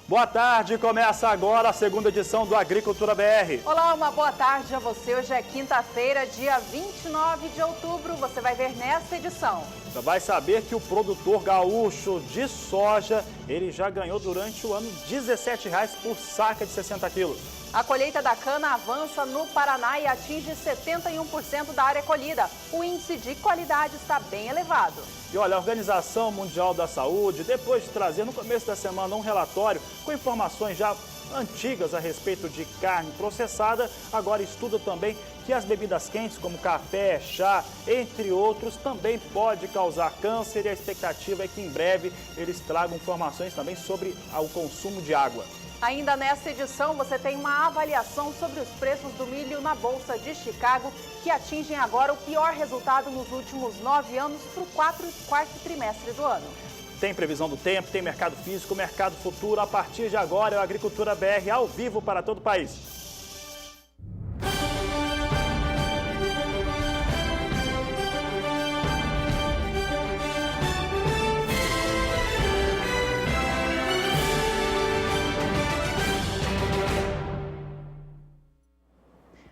Boa tarde, começa agora a segunda edição do Agricultura BR. Olá, uma boa tarde a você. Hoje é quinta-feira, dia 29 de outubro. Você vai ver nesta edição. Você vai saber que o produtor gaúcho de soja, ele já ganhou durante o ano R$ 17,00 por saca de 60 quilos. A colheita da cana avança no Paraná e atinge 71% da área colhida. O índice de qualidade está bem elevado. E olha, a Organização Mundial da Saúde, depois de trazer no começo da semana um relatório com informações já antigas a respeito de carne processada, agora estuda também que as bebidas quentes, como café, chá, entre outros, também pode causar câncer, e a expectativa é que em breve eles tragam informações também sobre o consumo de água. Ainda nesta edição, você tem uma avaliação sobre os preços do milho na Bolsa de Chicago, que atingem agora o pior resultado nos últimos 9 anos para o quarto trimestre do ano. Tem previsão do tempo, tem mercado físico, mercado futuro. A partir de agora é o Agricultura BR ao vivo para todo o país.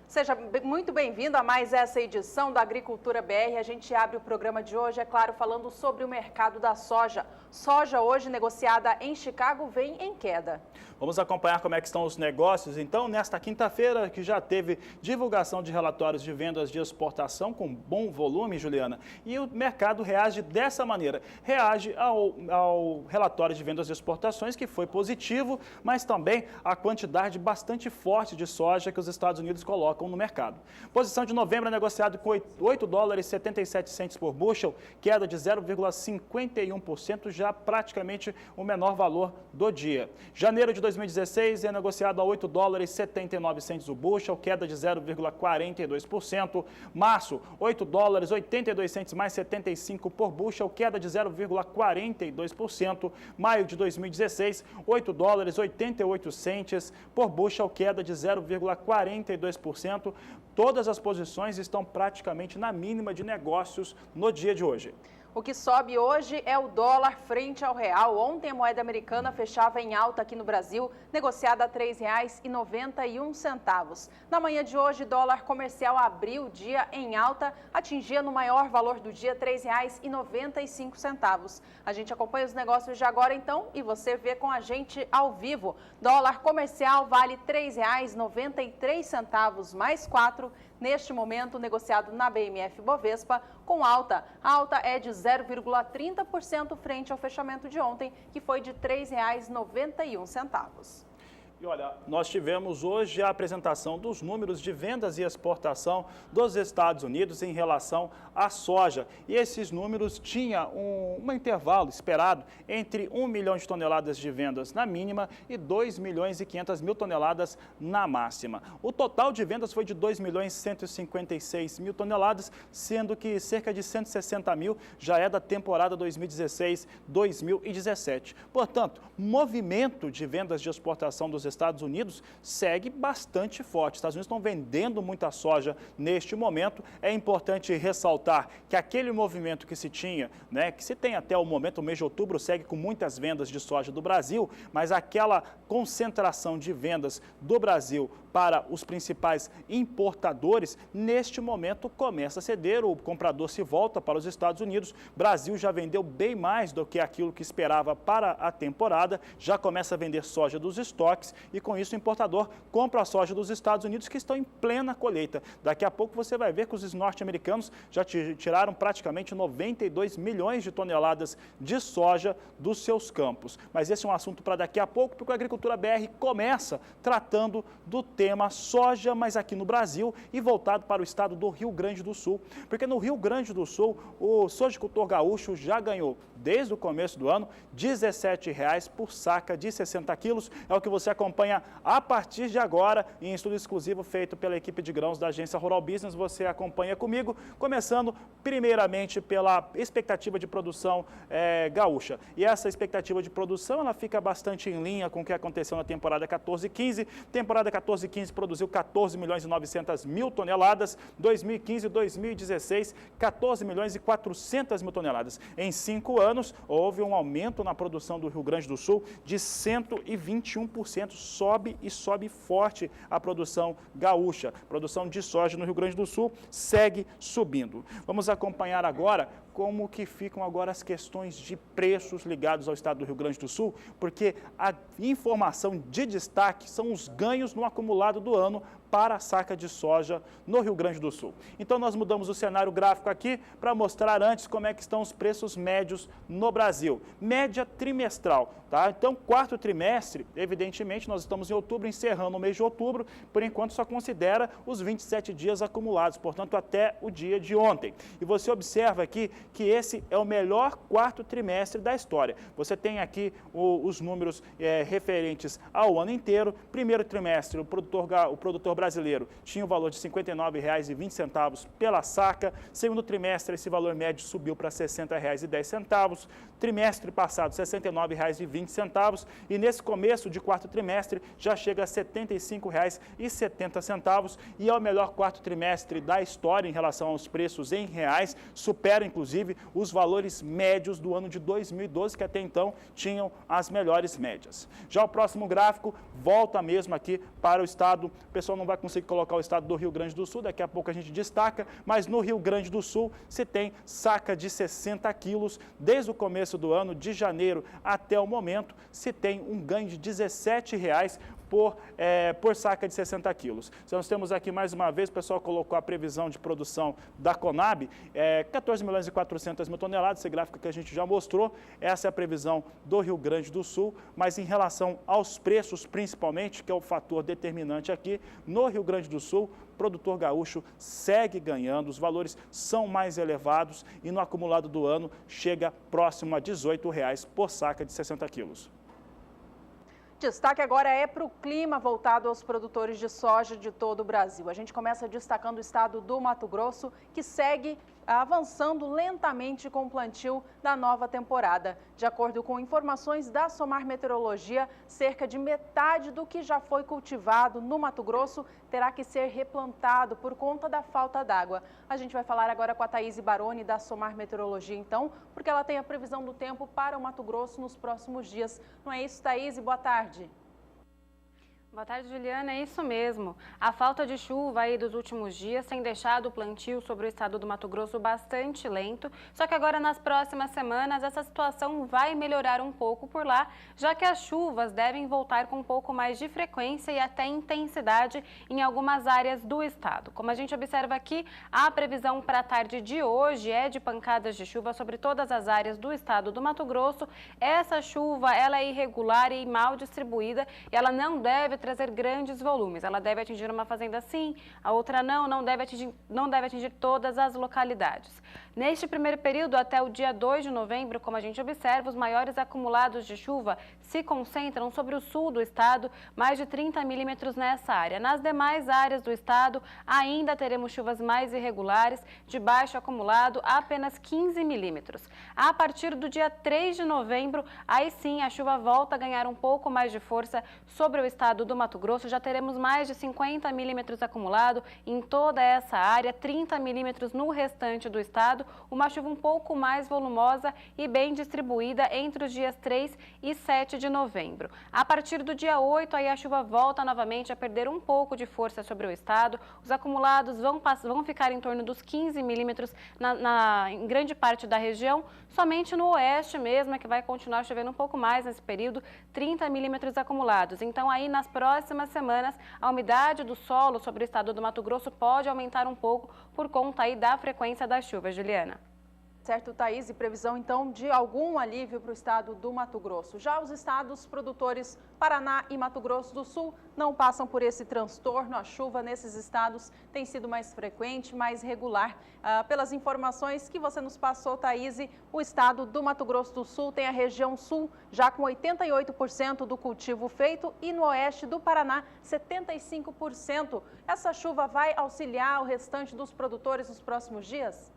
Seja muito bem-vindo a mais essa edição da Agricultura BR. A gente abre o programa de hoje, é claro, falando sobre o mercado da soja. Soja hoje negociada em Chicago vem em queda. Vamos acompanhar como é que estão os negócios, então, nesta quinta-feira, que já teve divulgação de relatórios de vendas de exportação com bom volume, Juliana, e o mercado reage dessa maneira. Reage ao relatório de vendas de exportações, que foi positivo, mas também a quantidade bastante forte de soja que os Estados Unidos colocam no mercado. Posição de novembro é negociado com $8,77 por bushel, queda de 0,51%, já praticamente o menor valor do dia. Janeiro de 2016 é negociado a $8,79 o bushel, queda de 0,42%. Março, $8,82 mais 75 por bushel, queda de 0,42%. Maio de 2016, $8,88 por bushel, queda de 0,42%. Todas as posições estão praticamente na mínima de negócios no dia de hoje. O que sobe hoje é o dólar frente ao real. Ontem a moeda americana fechava em alta aqui no Brasil, negociada a R$ 3,91. Na manhã de hoje, dólar comercial abriu o dia em alta, atingia no maior valor do dia R$ 3,95. A gente acompanha os negócios de agora então e você vê com a gente ao vivo. Dólar comercial vale R$ 3,93 mais 4. Neste momento, negociado na BMF Bovespa, com alta. A alta é de 0,30% frente ao fechamento de ontem, que foi de R$ 3,91. E olha, nós tivemos hoje a apresentação dos números de vendas e exportação dos Estados Unidos em relação à soja. E esses números tinham um intervalo esperado entre 1 milhão de toneladas de vendas na mínima e 2 milhões e 500 mil toneladas na máxima. O total de vendas foi de 2 milhões e 156 mil toneladas, sendo que cerca de 160 mil já é da temporada 2016-2017. Portanto, movimento de vendas de exportação dos Estados Unidos segue bastante forte. Os Estados Unidos estão vendendo muita soja neste momento. É importante ressaltar que aquele movimento que se tinha, que se tem até o momento, o mês de outubro segue com muitas vendas de soja do Brasil, mas aquela concentração de vendas do Brasil para os principais importadores, neste momento começa a ceder, o comprador se volta para os Estados Unidos. O Brasil já vendeu bem mais do que aquilo que esperava para a temporada, já começa a vender soja dos estoques e com isso o importador compra a soja dos Estados Unidos, que estão em plena colheita. Daqui a pouco você vai ver que os norte-americanos já tiraram praticamente 92 milhões de toneladas de soja dos seus campos. Mas esse é um assunto para daqui a pouco, porque a Agricultura BR começa tratando do tema soja, mas aqui no Brasil e voltado para o estado do Rio Grande do Sul. Porque no Rio Grande do Sul, o sojicultor gaúcho já ganhou, desde o começo do ano, R$ 17,00 por saca de 60 quilos. É o que você acompanha a partir de agora, em estudo exclusivo feito pela equipe de grãos da Agência Rural Business. Você acompanha comigo, começando primeiramente pela expectativa de produção gaúcha. E essa expectativa de produção, ela fica bastante em linha com o que aconteceu na temporada 14-15. Temporada 14-15 2015 produziu 14 milhões e 900 mil toneladas, 2015 e 2016, 14 milhões e 400 mil toneladas. Em 5 anos, houve um aumento na produção do Rio Grande do Sul de 121%. Sobe e sobe forte a produção gaúcha. A produção de soja no Rio Grande do Sul segue subindo. Vamos acompanhar agora como que ficam agora as questões de preços ligados ao estado do Rio Grande do Sul, porque a informação de destaque são os ganhos no acumulado do ano para a saca de soja no Rio Grande do Sul. Então nós mudamos o cenário gráfico aqui para mostrar antes como é que estão os preços médios no Brasil. Média trimestral, tá? Então quarto trimestre, evidentemente nós estamos em outubro, encerrando o mês de outubro, por enquanto só considera os 27 dias acumulados, portanto até o dia de ontem. E você observa aqui que esse é o melhor quarto trimestre da história. Você tem aqui os números referentes ao ano inteiro. Primeiro trimestre, o produtor brasileiro tinha o valor de R$ 59,20 pela saca. Segundo trimestre, esse valor médio subiu para R$ 60,10. Trimestre passado, R$ 69,20. E nesse começo de quarto trimestre, já chega a R$ 75,70. E é o melhor quarto trimestre da história em relação aos preços em reais. Supera, inclusive, os valores médios do ano de 2012, que até então tinham as melhores médias. Já o próximo gráfico volta mesmo aqui para o estado. O pessoal não vai conseguir colocar o estado do Rio Grande do Sul, daqui a pouco a gente destaca, mas no Rio Grande do Sul se tem saca de 60 quilos. Desde o começo do ano, de janeiro até o momento, se tem um ganho de R$ 17,00 por saca de 60 quilos. Então, nós temos aqui mais uma vez, o pessoal colocou a previsão de produção da Conab, 14 milhões e 400 mil toneladas, esse gráfico que a gente já mostrou, essa é a previsão do Rio Grande do Sul, mas em relação aos preços, principalmente, que é o fator determinante aqui, no Rio Grande do Sul, o produtor gaúcho segue ganhando, os valores são mais elevados e no acumulado do ano chega próximo a R$ 18,00 por saca de 60 quilos. Destaque agora é para o clima voltado aos produtores de soja de todo o Brasil. A gente começa destacando o estado do Mato Grosso, que segue avançando lentamente com o plantio da nova temporada. De acordo com informações da SOMAR Meteorologia, cerca de metade do que já foi cultivado no Mato Grosso terá que ser replantado por conta da falta d'água. A gente vai falar agora com a Thaís Baroni da SOMAR Meteorologia, então, porque ela tem a previsão do tempo para o Mato Grosso nos próximos dias. Não é isso, Thaís? Boa tarde. Boa tarde, Juliana. É isso mesmo. A falta de chuva aí dos últimos dias tem deixado o plantio sobre o estado do Mato Grosso bastante lento. Só que agora, nas próximas semanas, essa situação vai melhorar um pouco por lá, já que as chuvas devem voltar com um pouco mais de frequência e até intensidade em algumas áreas do estado. Como a gente observa aqui, a previsão para a tarde de hoje é de pancadas de chuva sobre todas as áreas do estado do Mato Grosso. Essa chuva, ela é irregular e mal distribuída e ela não deve trazer grandes volumes. Ela deve atingir uma fazenda sim, a outra não deve atingir todas as localidades. Neste primeiro período, até o dia 2 de novembro, como a gente observa, os maiores acumulados de chuva se concentram sobre o sul do estado, mais de 30 milímetros nessa área. Nas demais áreas do estado, ainda teremos chuvas mais irregulares, de baixo acumulado, apenas 15 milímetros. A partir do dia 3 de novembro, aí sim a chuva volta a ganhar um pouco mais de força sobre o estado do Mato Grosso. Já teremos mais de 50 milímetros acumulado em toda essa área, 30 milímetros no restante do estado, uma chuva um pouco mais volumosa e bem distribuída entre os dias 3 e 7 de novembro. A partir do dia 8, aí a chuva volta novamente a perder um pouco de força sobre o estado. Os acumulados vão ficar em torno dos 15 milímetros em grande parte da região. Somente no oeste mesmo é que vai continuar chovendo um pouco mais nesse período, 30 milímetros acumulados. Então aí nas próximas semanas, a umidade do solo sobre o estado do Mato Grosso pode aumentar um pouco por conta aí da frequência das chuvas, Juliana. Certo, Thaís, e previsão então de algum alívio para o estado do Mato Grosso. Já os estados produtores Paraná e Mato Grosso do Sul não passam por esse transtorno. A chuva nesses estados tem sido mais frequente, mais regular. Pelas informações que você nos passou, Thaís, o estado do Mato Grosso do Sul tem a região sul já com 88% do cultivo feito e no oeste do Paraná 75%. Essa chuva vai auxiliar o restante dos produtores nos próximos dias?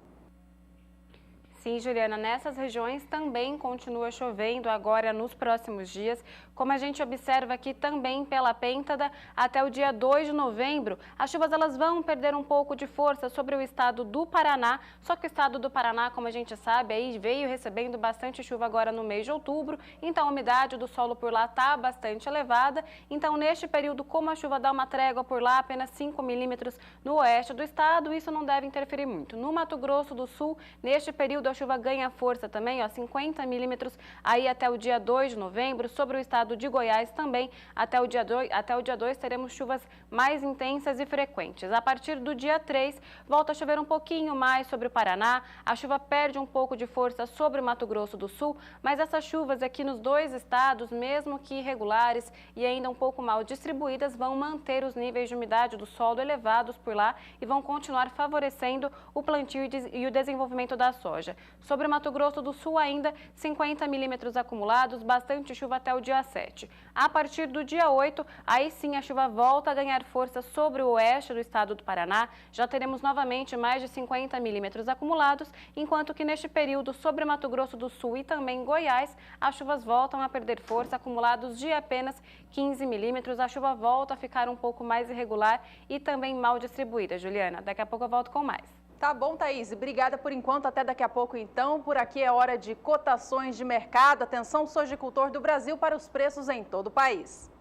Sim, Juliana, nessas regiões também continua chovendo agora nos próximos dias. Como a gente observa aqui também pela Pêntada, até o dia 2 de novembro, as chuvas elas vão perder um pouco de força sobre o estado do Paraná. Só que o estado do Paraná, como a gente sabe, aí veio recebendo bastante chuva agora no mês de outubro. Então a umidade do solo por lá está bastante elevada. Então neste período, como a chuva dá uma trégua por lá, apenas 5 milímetros no oeste do estado, isso não deve interferir muito. No Mato Grosso do Sul, neste período a chuva ganha força também, 50 milímetros aí até o dia 2 de novembro. Sobre o estado de Goiás também, até o dia 2 teremos chuvas mais intensas e frequentes. A partir do dia 3, volta a chover um pouquinho mais sobre o Paraná. A chuva perde um pouco de força sobre o Mato Grosso do Sul, mas essas chuvas aqui nos dois estados, mesmo que irregulares e ainda um pouco mal distribuídas, vão manter os níveis de umidade do solo elevados por lá e vão continuar favorecendo o plantio e o desenvolvimento da soja. Sobre o Mato Grosso do Sul ainda, 50 milímetros acumulados, bastante chuva até o dia 7. A partir do dia 8, aí sim a chuva volta a ganhar força sobre o oeste do estado do Paraná. Já teremos novamente mais de 50 milímetros acumulados, enquanto que neste período sobre o Mato Grosso do Sul e também Goiás, as chuvas voltam a perder força, acumulados de apenas 15 milímetros. A chuva volta a ficar um pouco mais irregular e também mal distribuída. Juliana, daqui a pouco eu volto com mais. Tá bom, Thaís. Obrigada por enquanto. Até daqui a pouco, então. Por aqui é hora de cotações de mercado. Atenção, sojicultor do Brasil, para os preços em todo o país.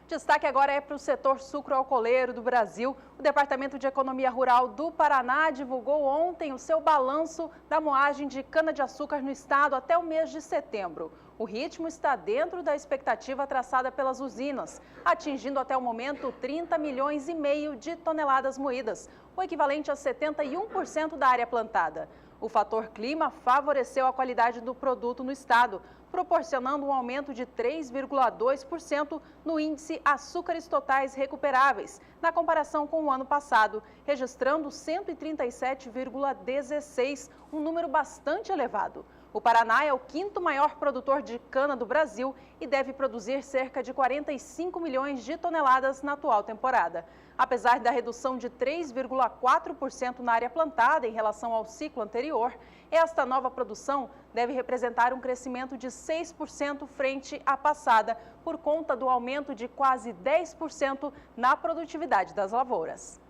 Destaque agora é para o setor sucroalcooleiro do Brasil. O Departamento de Economia Rural do Paraná divulgou ontem o seu balanço da moagem de cana-de-açúcar no estado até o mês de setembro. O ritmo está dentro da expectativa traçada pelas usinas, atingindo até o momento 30 milhões e meio de toneladas moídas, o equivalente a 71% da área plantada. O fator clima favoreceu a qualidade do produto no estado, proporcionando um aumento de 3,2% no índice açúcares totais recuperáveis, na comparação com o ano passado, registrando 137,16, um número bastante elevado. O Paraná é o quinto maior produtor de cana do Brasil e deve produzir cerca de 45 milhões de toneladas na atual temporada. Apesar da redução de 3,4% na área plantada em relação ao ciclo anterior, esta nova produção deve representar um crescimento de 6% frente à passada, por conta do aumento de quase 10% na produtividade das lavouras.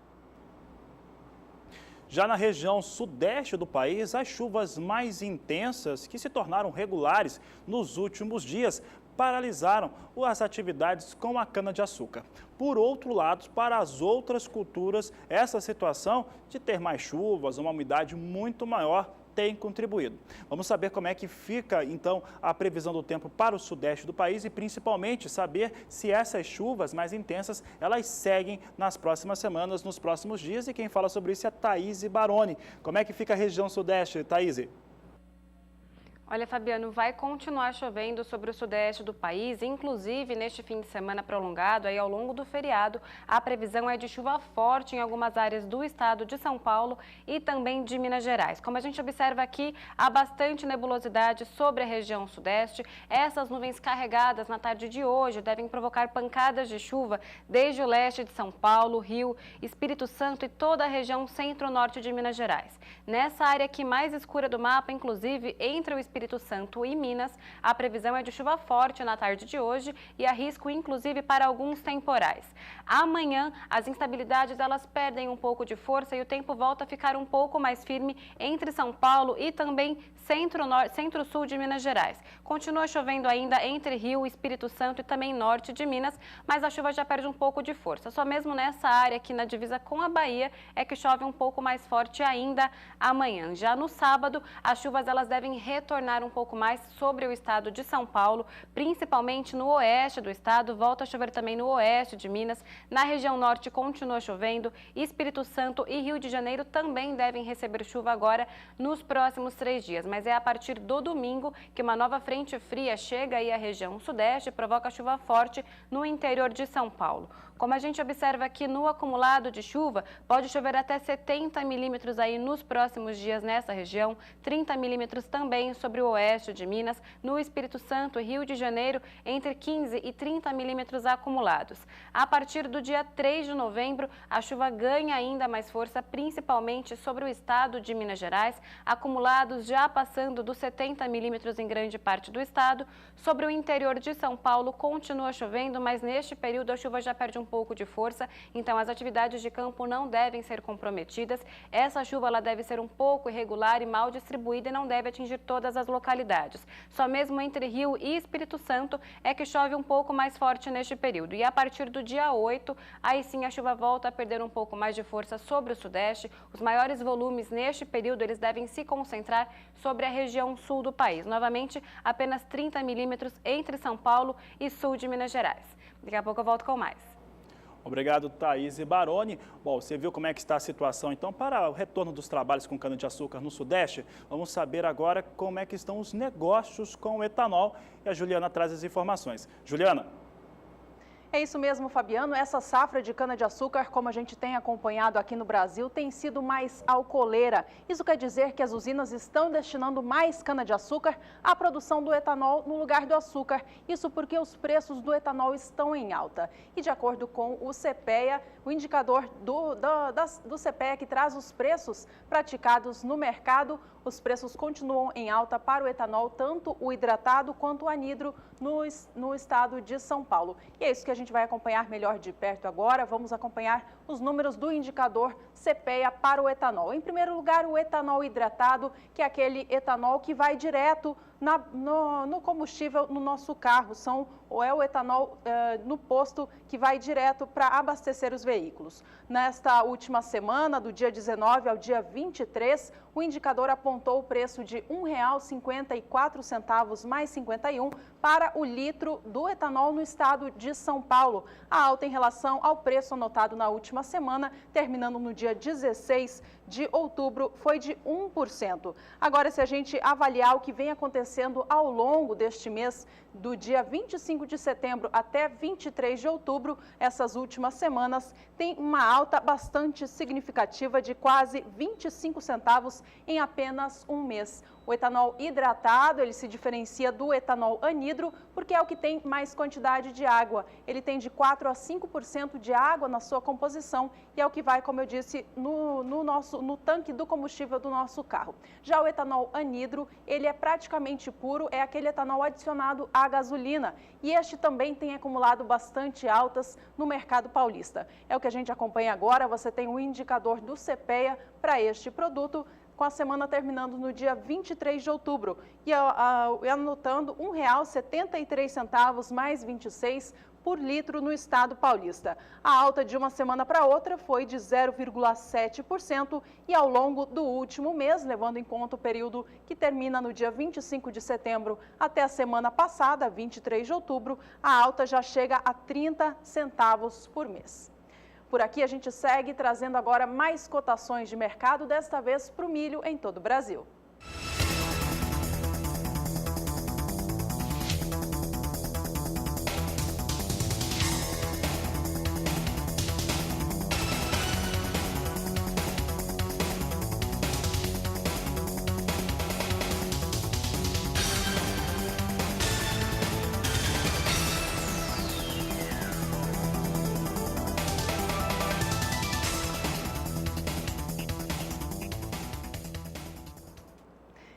Já na região sudeste do país, as chuvas mais intensas, que se tornaram regulares nos últimos dias, paralisaram as atividades com a cana-de-açúcar. Por outro lado, para as outras culturas, essa situação de ter mais chuvas, uma umidade muito maior, tem contribuído. Vamos saber como é que fica, então, a previsão do tempo para o sudeste do país e, principalmente, saber se essas chuvas mais intensas, elas seguem nas próximas semanas, nos próximos dias. E quem fala sobre isso é a Thaís Baroni. Como é que fica a região sudeste, Thaís? Olha, Fabiano, vai continuar chovendo sobre o sudeste do país, inclusive neste fim de semana prolongado, aí ao longo do feriado, a previsão é de chuva forte em algumas áreas do estado de São Paulo e também de Minas Gerais. Como a gente observa aqui, há bastante nebulosidade sobre a região sudeste. Essas nuvens carregadas na tarde de hoje devem provocar pancadas de chuva desde o leste de São Paulo, Rio, Espírito Santo e toda a região centro-norte de Minas Gerais. Nessa área aqui mais escura do mapa, inclusive entre o Espírito Santo e Minas, a previsão é de chuva forte na tarde de hoje e há risco inclusive para alguns temporais. Amanhã, as instabilidades elas perdem um pouco de força e o tempo volta a ficar um pouco mais firme entre São Paulo e também centro-sul de Minas Gerais. Continua chovendo ainda entre Rio, Espírito Santo e também norte de Minas, mas a chuva já perde um pouco de força. Só mesmo nessa área aqui na divisa com a Bahia é que chove um pouco mais forte ainda amanhã. Já no sábado, as chuvas elas devem retornar contornar um pouco mais sobre o estado de São Paulo, principalmente no oeste do estado. Volta a chover também no oeste de Minas. Na região norte continua chovendo. Espírito Santo e Rio de Janeiro também devem receber chuva agora nos próximos 3 dias. Mas é a partir do domingo que uma nova frente fria chega aí à região sudeste e provoca chuva forte no interior de São Paulo. Como a gente observa aqui no acumulado de chuva, pode chover até 70 milímetros aí nos próximos dias nessa região, 30 milímetros também sobre o oeste de Minas, no Espírito Santo e Rio de Janeiro, entre 15 e 30 milímetros acumulados. A partir do dia 3 de novembro, a chuva ganha ainda mais força, principalmente sobre o estado de Minas Gerais, acumulados já passando dos 70 milímetros em grande parte do estado. Sobre o interior de São Paulo, continua chovendo, mas neste período a chuva já perde um pouco de força, então as atividades de campo não devem ser comprometidas. Essa chuva ela deve ser um pouco irregular e mal distribuída e não deve atingir todas as localidades. Só mesmo entre Rio e Espírito Santo é que chove um pouco mais forte neste período. E a partir do dia 8, aí sim a chuva volta a perder um pouco mais de força sobre o sudeste. Os maiores volumes neste período eles devem se concentrar sobre a região sul do país. Novamente, apenas 30 milímetros entre São Paulo e sul de Minas Gerais. Daqui a pouco eu volto com mais. Obrigado, Thaís e Baroni. Bom, você viu como é que está a situação, então, para o retorno dos trabalhos com cana-de-açúcar no Sudeste. Vamos saber agora como é que estão os negócios com o etanol. E a Juliana traz as informações. Juliana. É isso mesmo, Fabiano. Essa safra de cana-de-açúcar, como a gente tem acompanhado aqui no Brasil, tem sido mais alcooleira. Isso quer dizer que as usinas estão destinando mais cana-de-açúcar à produção do etanol no lugar do açúcar. Isso porque os preços do etanol estão em alta. E de acordo com o CPEA, o indicador do CPEA que traz os preços praticados no mercado, os preços continuam em alta para o etanol, tanto o hidratado quanto o anidro no estado de São Paulo. E é isso que a gente vai acompanhar melhor de perto agora. Vamos acompanhar os números do indicador CPEA para o etanol. Em primeiro lugar, o etanol hidratado, que é aquele etanol que vai direto no combustível no nosso carro. É o etanol no posto que vai direto para abastecer os veículos. Nesta última semana, do dia 19 ao dia 23, o indicador apontou o preço de R$ 1,54 mais 51 para o litro do etanol no estado de São Paulo. A alta em relação ao preço anotado na última semana, terminando no dia 16 de outubro, foi de 1%. Agora, se a gente avaliar o que vem acontecendo ao longo deste mês, do dia 25 de setembro até 23 de outubro, essas últimas semanas, tem uma alta bastante significativa de quase 25 centavos em apenas um mês. O etanol hidratado, ele se diferencia do etanol anidro, porque é o que tem mais quantidade de água. Ele tem de 4 a 5% de água na sua composição e é o que vai, como eu disse, no tanque do combustível do nosso carro. Já o etanol anidro, ele é praticamente puro, é aquele etanol adicionado à gasolina. E este também tem acumulado bastante altas no mercado paulista. É o que a gente acompanha agora. Você tem o indicador do CPEA para este produto, com a semana terminando no dia 23 de outubro, e anotando R$ 1,73 mais 26 por litro no estado paulista. A alta de uma semana para outra foi de 0,7% e ao longo do último mês, levando em conta o período que termina no dia 25 de setembro até a semana passada, 23 de outubro, a alta já chega a 30 centavos por mês. Por aqui a gente segue trazendo agora mais cotações de mercado, desta vez para o milho em todo o Brasil.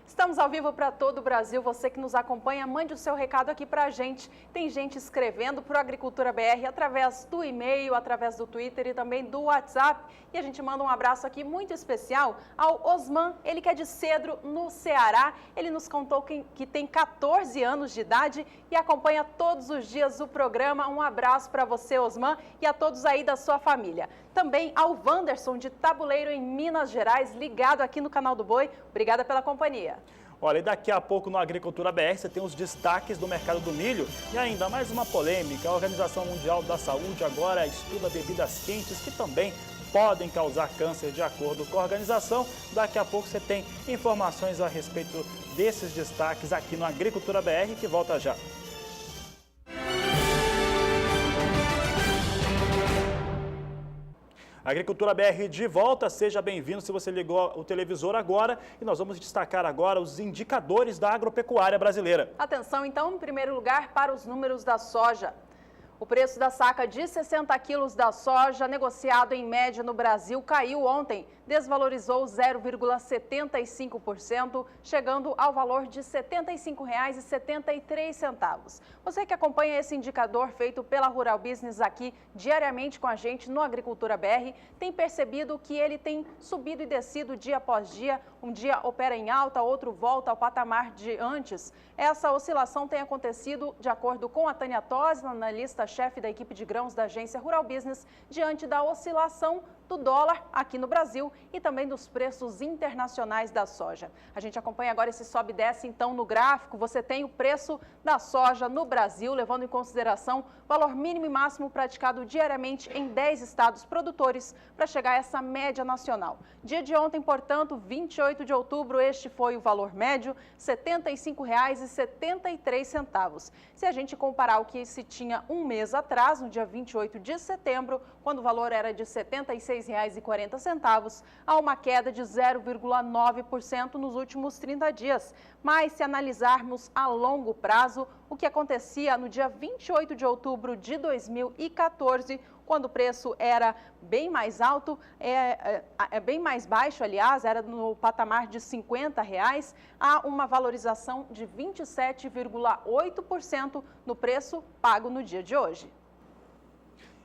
Estamos ao vivo para todo o Brasil. Você que nos acompanha, mande o seu recado aqui para a gente. Tem gente escrevendo para o Agricultura BR através do e-mail, através do Twitter e também do WhatsApp. E a gente manda um abraço aqui muito especial ao Osman, ele que é de Cedro, no Ceará. Ele nos contou que tem 14 anos de idade e acompanha todos os dias o programa. Um abraço para você, Osman, e a todos aí da sua família. Também ao Wanderson, de Tabuleiro, em Minas Gerais, ligado aqui no Canal do Boi. Obrigada pela companhia. Olha, e daqui a pouco no Agricultura BR você tem os destaques do mercado do milho e ainda mais uma polêmica. A Organização Mundial da Saúde agora estuda bebidas quentes que também podem causar câncer de acordo com a organização. Daqui a pouco você tem informações a respeito desses destaques aqui no Agricultura BR, que volta já. Agricultura BR de volta, seja bem-vindo se você ligou o televisor agora e nós vamos destacar agora os indicadores da agropecuária brasileira. Atenção então, em primeiro lugar, para os números da soja. O preço da saca de 60 quilos da soja, negociado em média no Brasil, caiu ontem, desvalorizou 0,75%, chegando ao valor de R$ 75,73. Você que acompanha esse indicador feito pela Rural Business aqui diariamente com a gente no Agricultura BR, tem percebido que ele tem subido e descido dia após dia. Um dia opera em alta, outro volta ao patamar de antes. Essa oscilação tem acontecido, de acordo com a Tânia Tosi, analista-chefe da equipe de grãos da agência Rural Business, diante da oscilação do dólar aqui no Brasil e também dos preços internacionais da soja. A gente acompanha agora esse sobe e desce, então, no gráfico. Você tem o preço da soja no Brasil, levando em consideração o valor mínimo e máximo praticado diariamente em 10 estados produtores para chegar a essa média nacional. Dia de ontem, portanto, 28 de outubro, este foi o valor médio, R$ 75,73. Se a gente comparar o que se tinha um mês atrás, no dia 28 de setembro, quando o valor era de R$ 76,40, há uma queda de 0,9% nos últimos 30 dias. Mas se analisarmos a longo prazo, o que acontecia no dia 28 de outubro de 2014, quando o preço era bem mais alto, bem mais baixo, aliás, era no patamar de R$ 50, há uma valorização de 27,8% no preço pago no dia de hoje.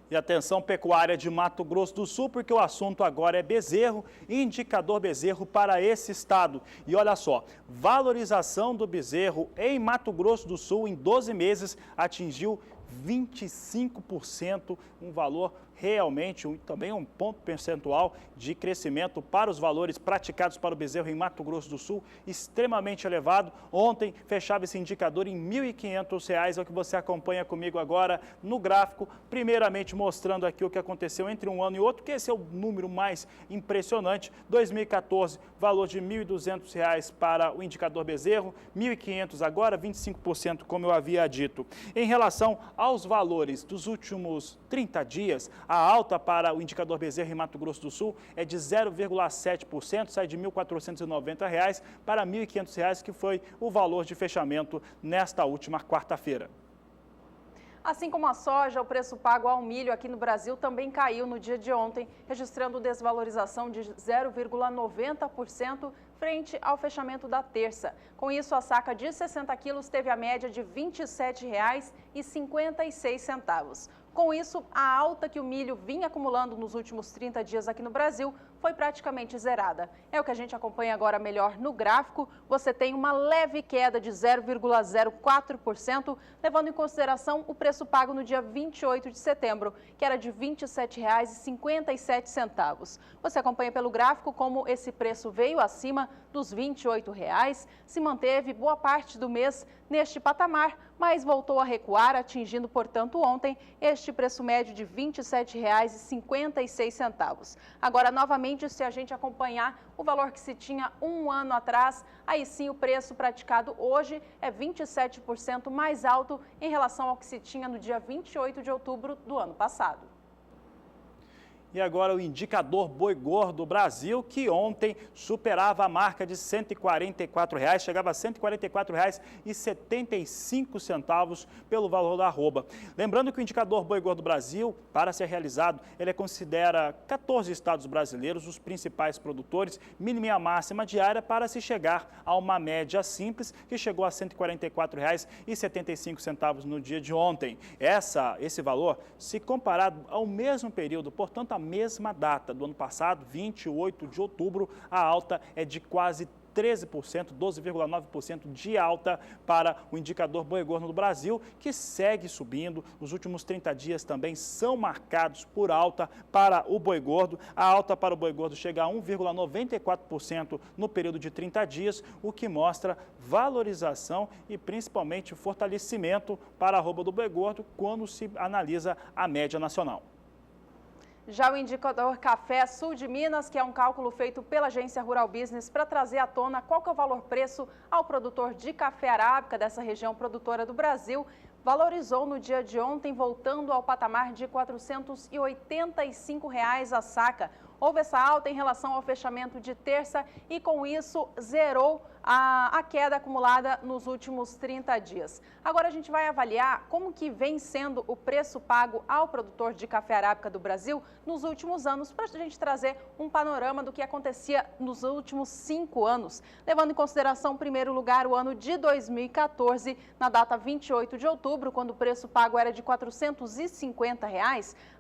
E atenção, pecuária de Mato Grosso do Sul, porque o assunto agora é bezerro, indicador bezerro para esse estado. E olha só, valorização do bezerro em Mato Grosso do Sul em 12 meses atingiu 25%, um valor realmente, também um ponto percentual de crescimento para os valores praticados para o bezerro em Mato Grosso do Sul, extremamente elevado. Ontem fechava esse indicador em R$ 1.500, é o que você acompanha comigo agora no gráfico, primeiramente mostrando aqui o que aconteceu entre um ano e outro, que esse é o número mais impressionante. 2014, valor de R$ 1.200 para o indicador bezerro, R$ 1.500 agora, 25%, como eu havia dito. Em relação aos valores dos últimos 30 dias, a alta para o indicador bezerro em Mato Grosso do Sul é de 0,7%, sai de R$ 1.490 para R$ 1.500, que foi o valor de fechamento nesta última quarta-feira. Assim como a soja, o preço pago ao milho aqui no Brasil também caiu no dia de ontem, registrando desvalorização de 0,90% frente ao fechamento da terça. Com isso, a saca de 60 quilos teve a média de R$ 27,56. Com isso, a alta que o milho vinha acumulando nos últimos 30 dias aqui no Brasil foi praticamente zerada. É o que a gente acompanha agora melhor no gráfico. Você tem uma leve queda de 0,04%, levando em consideração o preço pago no dia 28 de setembro, que era de R$ 27,57. Você acompanha pelo gráfico como esse preço veio acima dos R$ 28, se manteve boa parte do mês neste patamar, mas voltou a recuar, atingindo, portanto, ontem este preço médio de R$ 27,56. Agora, novamente, se a gente acompanhar o valor que se tinha um ano atrás, aí sim o preço praticado hoje é 27% mais alto em relação ao que se tinha no dia 28 de outubro do ano passado. E agora o indicador boi gordo Brasil, que ontem superava a marca de R$ 144, chegava a R$ 144,75 pelo valor da arroba. Lembrando que o indicador boi gordo Brasil, para ser realizado, ele considera 14 estados brasileiros, os principais produtores, mínima e a máxima diária para se chegar a uma média simples, que chegou a R$ 144,75 no dia de ontem. Esse valor, se comparado ao mesmo período, portanto, nessa mesma data do ano passado, 28 de outubro, a alta é de quase 13%, 12,9% de alta para o indicador boi gordo no Brasil, que segue subindo. Os últimos 30 dias também são marcados por alta para o boi gordo. A alta para o boi gordo chega a 1,94% no período de 30 dias, o que mostra valorização e principalmente fortalecimento para a arroba do boi gordo quando se analisa a média nacional. Já o indicador Café Sul de Minas, que é um cálculo feito pela Agência Rural Business para trazer à tona qual que é o valor-preço ao produtor de café arábica dessa região produtora do Brasil, valorizou no dia de ontem, voltando ao patamar de R$ 485 a saca. Houve essa alta em relação ao fechamento de terça e, com isso, zerou a queda acumulada nos últimos 30 dias. Agora a gente vai avaliar como que vem sendo o preço pago ao produtor de café arábica do Brasil nos últimos anos, para a gente trazer um panorama do que acontecia nos últimos 5 anos. Levando em consideração, em primeiro lugar, o ano de 2014, na data 28 de outubro, quando o preço pago era de R$ 450,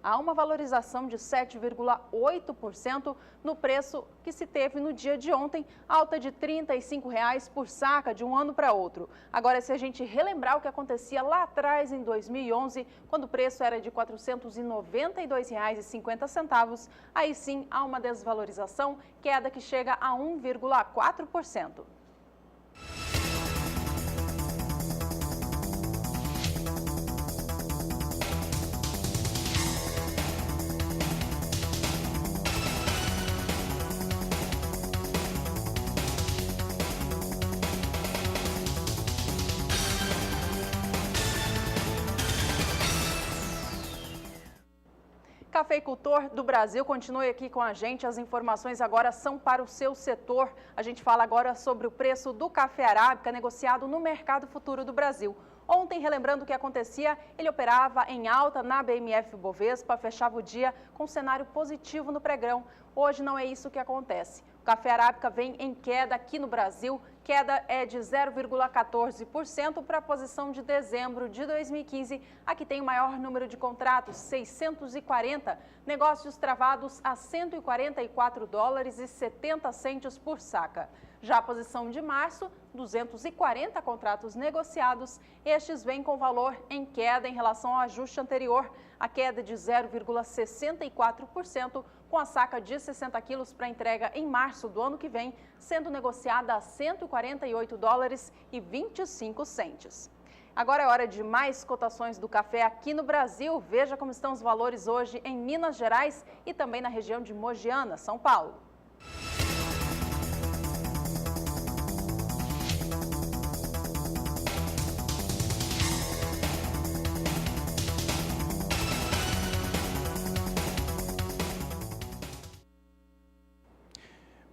há uma valorização de 7,8% no preço que se teve no dia de ontem, alta de R$ 35 por saca de um ano para outro. Agora, se a gente relembrar o que acontecia lá atrás, em 2011, quando o preço era de R$ 492,50, aí sim há uma desvalorização, queda que chega a 1,4%. Cafeicultor do Brasil, continue aqui com a gente. As informações agora são para o seu setor. A gente fala agora sobre o preço do café arábica negociado no mercado futuro do Brasil. Ontem, relembrando o que acontecia, ele operava em alta na BMF Bovespa, fechava o dia com cenário positivo no pregão. Hoje não é isso que acontece. O café arábica vem em queda aqui no Brasil. Queda é de 0,14% para a posição de dezembro de 2015. Aqui tem o maior número de contratos, 640. Negócios travados a $144,70 por saca. Já a posição de março, 240 contratos negociados. Estes vêm com valor em queda em relação ao ajuste anterior. A queda de 0,64%, com a saca de 60 quilos para entrega em março do ano que vem, sendo negociada a $148,25. Agora é hora de mais cotações do café aqui no Brasil. Veja como estão os valores hoje em Minas Gerais e também na região de Mogiana, São Paulo.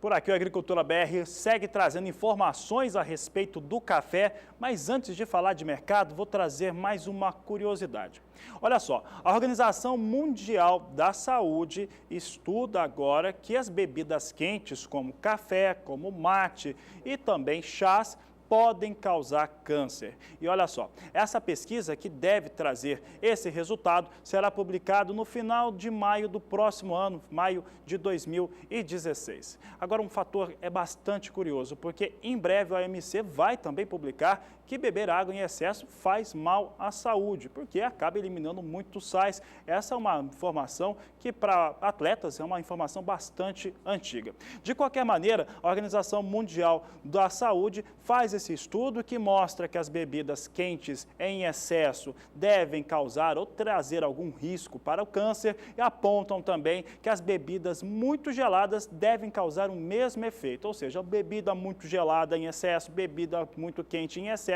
Por aqui, o Agricultura BR segue trazendo informações a respeito do café, mas antes de falar de mercado, vou trazer mais uma curiosidade. Olha só, a Organização Mundial da Saúde estuda agora que as bebidas quentes, como café, como mate e também chás, podem causar câncer. E olha só, essa pesquisa que deve trazer esse resultado será publicado no final de maio do próximo ano, maio de 2016. Agora, um fator é bastante curioso, porque em breve a OMC vai também publicar que beber água em excesso faz mal à saúde, porque acaba eliminando muitos sais. Essa é uma informação que para atletas é uma informação bastante antiga. De qualquer maneira, a Organização Mundial da Saúde faz esse estudo que mostra que as bebidas quentes em excesso devem causar ou trazer algum risco para o câncer e apontam também que as bebidas muito geladas devem causar o mesmo efeito, ou seja, bebida muito gelada em excesso, bebida muito quente em excesso,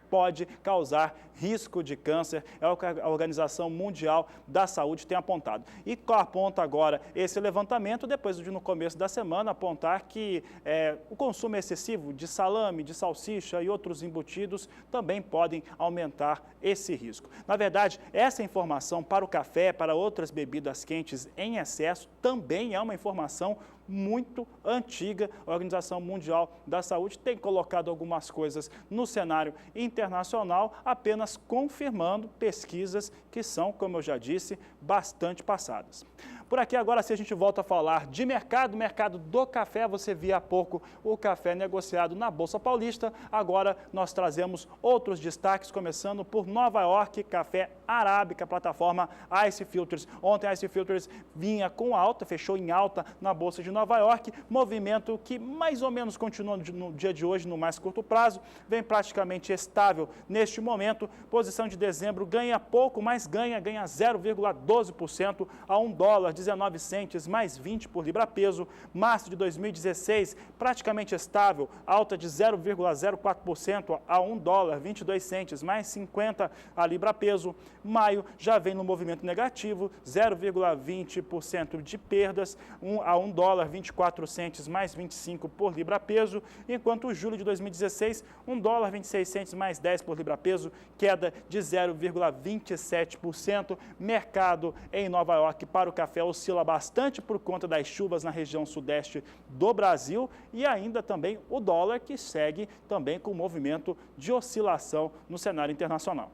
pode causar risco de câncer, é o que a Organização Mundial da Saúde tem apontado. E aponta agora esse levantamento, depois de no começo da semana apontar que o consumo excessivo de salame, de salsicha e outros embutidos também podem aumentar esse risco. Na verdade, essa informação para o café, para outras bebidas quentes em excesso, também é uma informação muito antiga. A Organização Mundial da Saúde tem colocado algumas coisas no cenário internacional, apenas confirmando pesquisas que são, como eu já disse, bastante passadas. Por aqui agora, se a gente volta a falar de mercado do café, você via há pouco o café negociado na Bolsa Paulista. Agora nós trazemos outros destaques, começando por Nova York, café arábica, plataforma Ice Filters. Ontem a Ice Filters vinha com alta, fechou em alta na Bolsa de Nova York, movimento que mais ou menos continua no dia de hoje, no mais curto prazo, vem praticamente estável neste momento. Posição de dezembro ganha pouco, mas ganha 0,12% a $1,19 mais 20 por libra-peso. Março de 2016, praticamente estável, alta de 0,04% a $1,22 mais 50 a libra-peso. Maio já vem no movimento negativo, 0,20% de perdas, a $1,24 mais 25 por libra-peso, enquanto julho de 2016, $1,26 mais 10 por libra-peso, queda de 0,27%. Mercado em Nova York para o café oscila bastante por conta das chuvas na região sudeste do Brasil e ainda também o dólar, que segue também com movimento de oscilação no cenário internacional.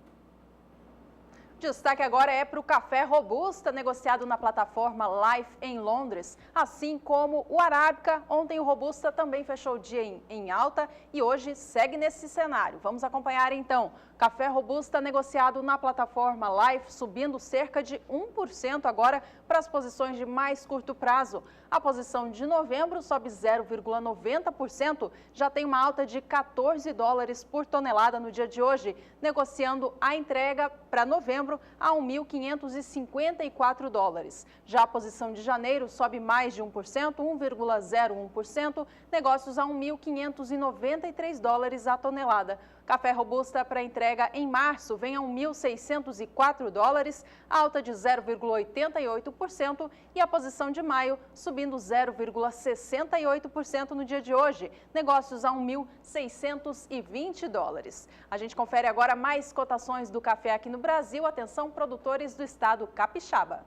Destaque agora é para o café robusta, negociado na plataforma Life em Londres, assim como o arábica. Ontem o robusta também fechou o dia em alta e hoje segue nesse cenário. Vamos acompanhar então. Café robusta negociado na plataforma Life, subindo cerca de 1% agora para as posições de mais curto prazo. A posição de novembro sobe 0,90%, já tem uma alta de $14 por tonelada no dia de hoje, negociando a entrega para novembro a $1.554. Já a posição de janeiro sobe mais de 1%, 1,01%, negócios a $1.593 a tonelada. Café robusta para entrega em março vem a $1.604, alta de 0,88%, e a posição de maio subindo 0,68% no dia de hoje, negócios a $1.620. A gente confere agora mais cotações do café aqui no Brasil. Atenção, produtores do estado capixaba.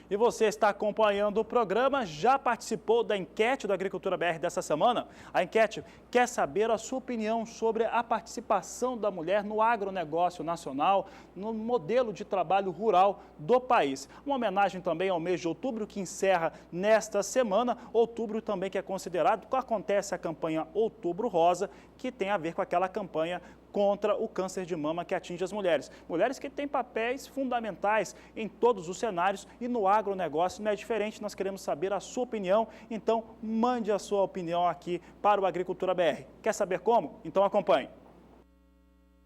E você está acompanhando o programa, já participou da enquete do Agricultura BR dessa semana? A enquete quer saber a sua opinião sobre a participação da mulher no agronegócio nacional, no modelo de trabalho rural do país. Uma homenagem também ao mês de outubro, que encerra nesta semana. Outubro também que é considerado, acontece a campanha Outubro Rosa, que tem a ver com aquela campanha contra o câncer de mama que atinge as mulheres. Mulheres que têm papéis fundamentais em todos os cenários e no agronegócio não é diferente. Nós queremos saber a sua opinião, então mande a sua opinião aqui para o Agricultura BR. Quer saber como? Então acompanhe.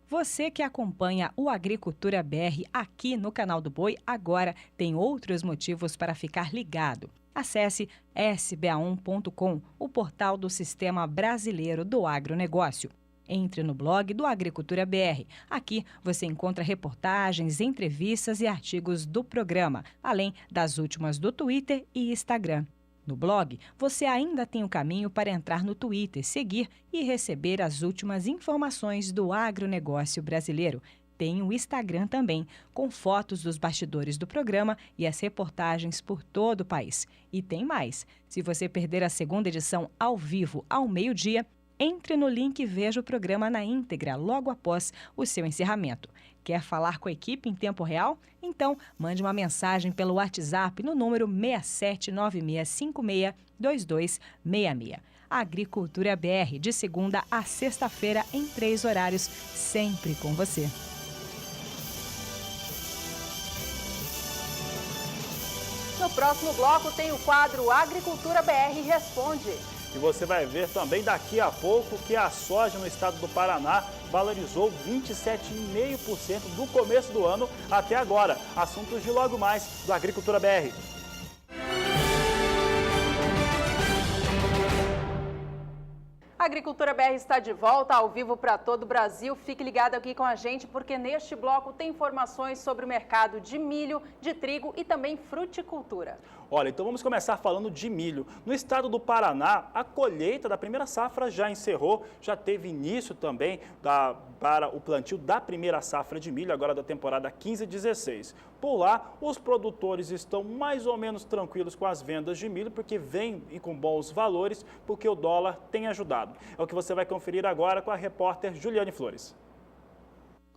Você que acompanha o Agricultura BR aqui no canal do Boi, agora tem outros motivos para ficar ligado. Acesse sba1.com, o portal do Sistema Brasileiro do Agronegócio. Entre no blog do Agricultura BR. Aqui você encontra reportagens, entrevistas e artigos do programa, além das últimas do Twitter e Instagram. No blog, você ainda tem o caminho para entrar no Twitter, seguir e receber as últimas informações do agronegócio brasileiro. Tem o Instagram também, com fotos dos bastidores do programa e as reportagens por todo o país. E tem mais. Se você perder a segunda edição ao vivo ao meio-dia, entre no link e veja o programa na íntegra logo após o seu encerramento. Quer falar com a equipe em tempo real? Então, mande uma mensagem pelo WhatsApp no número 6796562266. Agricultura BR, de segunda a sexta-feira, em 3 horários, sempre com você. No próximo bloco tem o quadro Agricultura BR Responde. E você vai ver também daqui a pouco que a soja no estado do Paraná valorizou 27,5% do começo do ano até agora. Assuntos de logo mais do Agricultura BR. A Agricultura BR está de volta ao vivo para todo o Brasil. Fique ligado aqui com a gente porque neste bloco tem informações sobre o mercado de milho, de trigo e também fruticultura. Olha, então vamos começar falando de milho. No estado do Paraná, a colheita da primeira safra já encerrou, já teve início também para o plantio da primeira safra de milho, agora da temporada 15/16. Por lá, os produtores estão mais ou menos tranquilos com as vendas de milho, porque vem com bons valores, porque o dólar tem ajudado. É o que você vai conferir agora com a repórter Juliane Flores.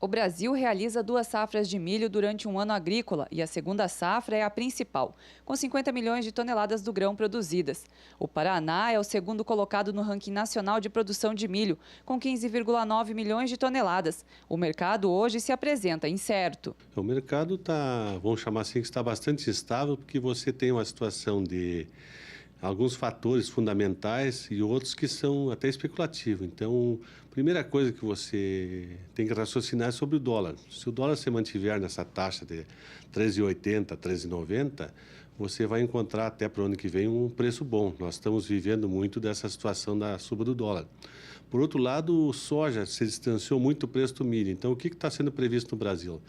O Brasil realiza 2 safras de milho durante um ano agrícola e a segunda safra é a principal, com 50 milhões de toneladas do grão produzidas. O Paraná é o segundo colocado no ranking nacional de produção de milho, com 15,9 milhões de toneladas. O mercado hoje se apresenta incerto. O mercado está, vamos chamar assim, que está bastante instável, porque você tem uma situação de alguns fatores fundamentais e outros que são até especulativos. Então, a primeira coisa que você tem que raciocinar é sobre o dólar. Se o dólar se mantiver nessa taxa de 13,80, 13,90, você vai encontrar até para o ano que vem um preço bom. Nós estamos vivendo muito dessa situação da suba do dólar. Por outro lado, o soja se distanciou muito do preço do milho. Então, o que está sendo previsto no Brasil?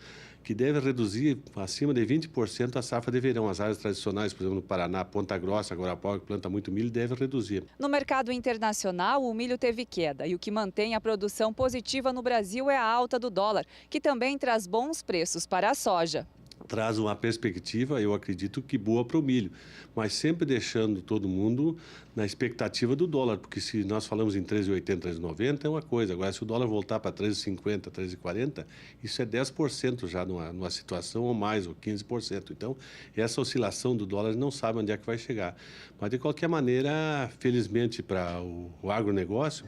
Que deve reduzir acima de 20% a safra de verão. As áreas tradicionais, por exemplo, no Paraná, Ponta Grossa, Guarapau, que planta muito milho, deve reduzir. No mercado internacional, o milho teve queda e o que mantém a produção positiva no Brasil é a alta do dólar, que também traz bons preços para a soja. Traz uma perspectiva, eu acredito que boa para o milho, mas sempre deixando todo mundo na expectativa do dólar, porque se nós falamos em 13,80, 13,90 é uma coisa, agora se o dólar voltar para 13,50, 13,40, isso é 10% já numa situação ou mais, ou 15%. Então, essa oscilação do dólar não sabe onde é que vai chegar. Mas, de qualquer maneira, felizmente para o agronegócio,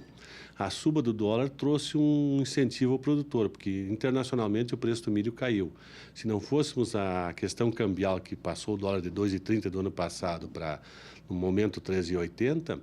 a suba do dólar trouxe um incentivo ao produtor, porque internacionalmente o preço do milho caiu. Se não fôssemos a questão cambial que passou o dólar de 2,30 do ano passado para, no momento, 13,80,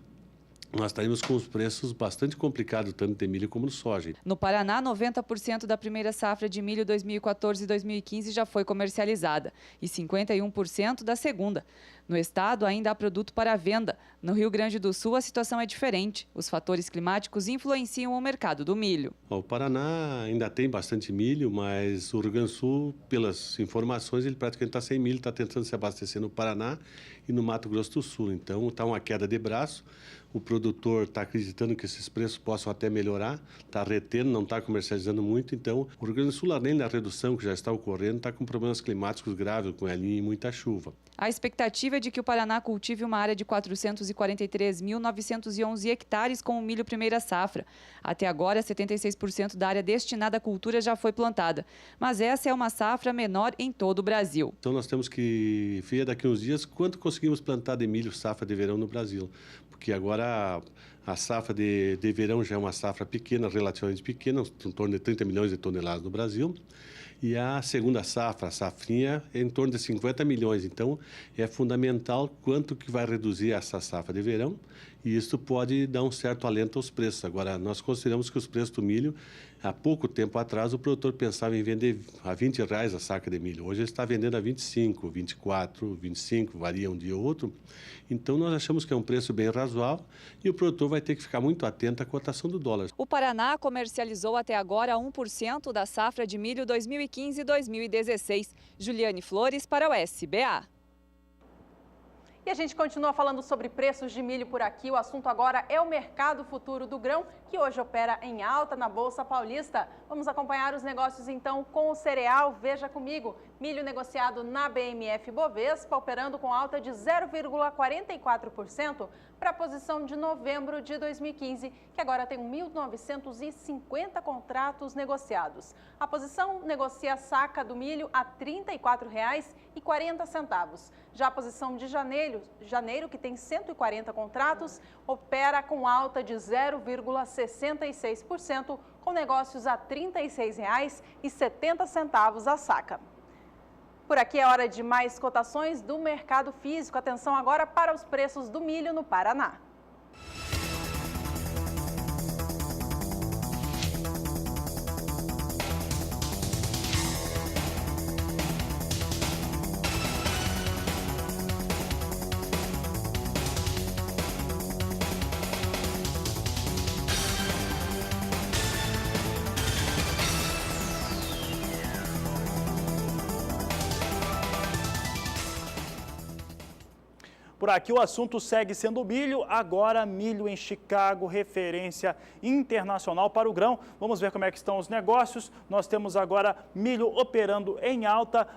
nós estaríamos com os preços bastante complicados, tanto de milho como de soja. No Paraná, 90% da primeira safra de milho 2014 e 2015 já foi comercializada e 51% da segunda. No estado, ainda há produto para venda. No Rio Grande do Sul, a situação é diferente. Os fatores climáticos influenciam o mercado do milho. O Paraná ainda tem bastante milho, mas o Rio Grande do Sul, pelas informações, ele praticamente está sem milho, está tentando se abastecer no Paraná e no Mato Grosso do Sul. Então, está uma queda de braço. O produtor está acreditando que esses preços possam até melhorar, está retendo, não está comercializando muito. Então, o Rio Grande do Sul, além da redução que já está ocorrendo, está com problemas climáticos graves, com El Niño e muita chuva. A expectativa é de que o Paraná cultive uma área de 443.911 hectares com o milho primeira safra. Até agora, 76% da área destinada à cultura já foi plantada. Mas essa é uma safra menor em todo o Brasil. Então, nós temos que ver daqui a uns dias quanto conseguimos plantar de milho safra de verão no Brasil. Porque agora a safra de verão já é uma safra pequena, relativamente pequena, em torno de 30 milhões de toneladas no Brasil. E a segunda safra, a safrinha, é em torno de 50 milhões. Então, é fundamental quanto que vai reduzir essa safra de verão e isso pode dar um certo alento aos preços. Agora, nós consideramos que os preços do milho, há pouco tempo atrás, o produtor pensava em vender a R$20 a saca de milho. Hoje ele está vendendo a 25, 24, 25, varia um dia ou outro. Então, nós achamos que é um preço bem razoável e o produtor vai ter que ficar muito atento à cotação do dólar. O Paraná comercializou até agora 1% da safra de milho 2015 e 2016. Juliane Flores para o SBA. E a gente continua falando sobre preços de milho por aqui. O assunto agora é o mercado futuro do grão, que hoje opera em alta na Bolsa Paulista. Vamos acompanhar os negócios então com o cereal. Veja comigo, milho negociado na BMF Bovespa, operando com alta de 0,44% para a posição de novembro de 2015, que agora tem 1.950 contratos negociados. A posição negocia a saca do milho a R$ 34,40. Já a posição de janeiro, que tem 140 contratos, opera com alta de 0,66%, com negócios a R$ 36,70 a saca. Por aqui é hora de mais cotações do mercado físico. Atenção agora para os preços do milho no Paraná. por aqui, o assunto segue sendo milho, agora milho em Chicago, referência internacional para o grão. Vamos ver como é que estão os negócios. Nós temos agora milho operando em alta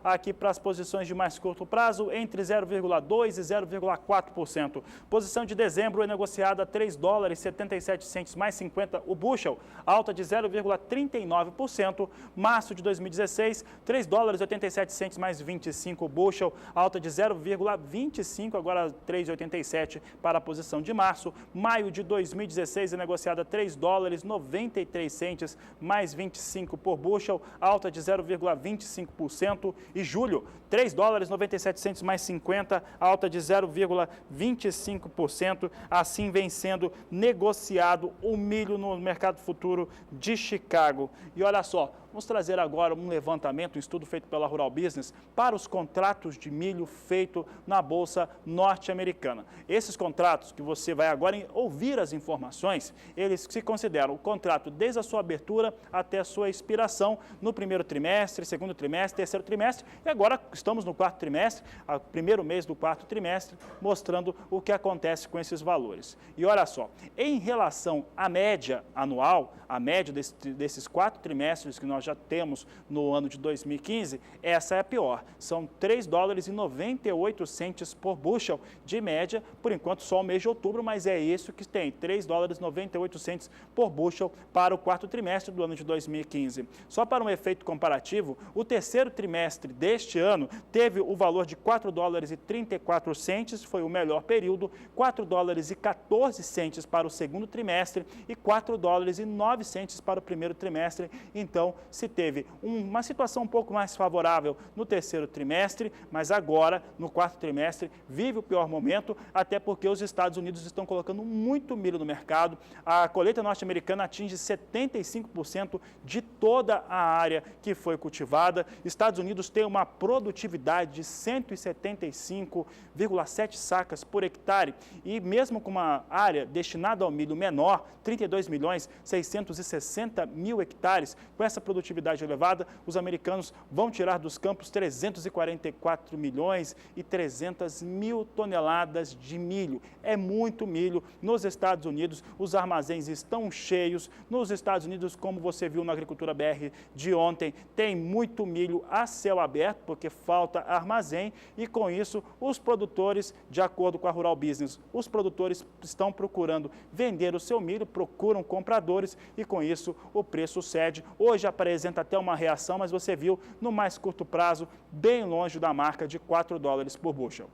aqui para as posições de mais curto prazo, entre 0,2% e 0,4%. Posição de dezembro é negociada a $3,77 mais 50 o bushel, alta de 0,39%. Março de 2016, $3,87 mais 25 o bushel, alta de 0,25, agora 3,87 para a posição de março. Maio de 2016 é negociada a $3,93 mais 25 por bushel, alta de 0,25%. E julho, $3,97 mais 50, alta de 0,25%. Assim vem sendo negociado o milho no mercado futuro de Chicago. E olha só, vamos trazer agora um levantamento, um estudo feito pela Rural Business para os contratos de milho feito na Bolsa norte-americana. Esses contratos que você vai agora ouvir as informações, eles se consideram o contrato desde a sua abertura até a sua expiração no primeiro trimestre, segundo trimestre, terceiro trimestre, e agora estamos no quarto trimestre, primeiro mês do quarto trimestre, mostrando o que acontece com esses valores. E olha só, em relação à média anual, a média desses 4 trimestres que nós já temos no ano de 2015, essa é a pior. São $3,98 por bushel de média, por enquanto só o mês de outubro, mas é isso que tem, $3,98 por bushel para o quarto trimestre do ano de 2015. Só para um efeito comparativo, o terceiro trimestre deste ano teve o valor de $4,34, foi o melhor período, $4,14 para o segundo trimestre e $4,09 para o primeiro trimestre. Então, se teve uma situação um pouco mais favorável no terceiro trimestre, mas agora, no quarto trimestre, vive o pior momento, até porque os Estados Unidos estão colocando muito milho no mercado. A colheita norte-americana atinge 75% de toda a área que foi cultivada. Estados Unidos tem uma produtividade de 175,7 sacas por hectare e mesmo com uma área destinada ao milho menor, 32.660.000 hectares, com essa produtividade elevada, os americanos vão tirar dos campos 344.300.000 toneladas de milho. É muito milho. Nos Estados Unidos, os armazéns estão cheios. Nos Estados Unidos, como você viu na Agricultura BR de ontem, tem muito milho a céu aberto, porque falta armazém, e com isso, os produtores, de acordo com a Rural Business, os produtores estão procurando vender o seu milho, procuram compradores e com isso o preço cede. Hoje apresenta até uma reação, mas você viu no mais curto prazo, bem longe da marca de $4 por bushel.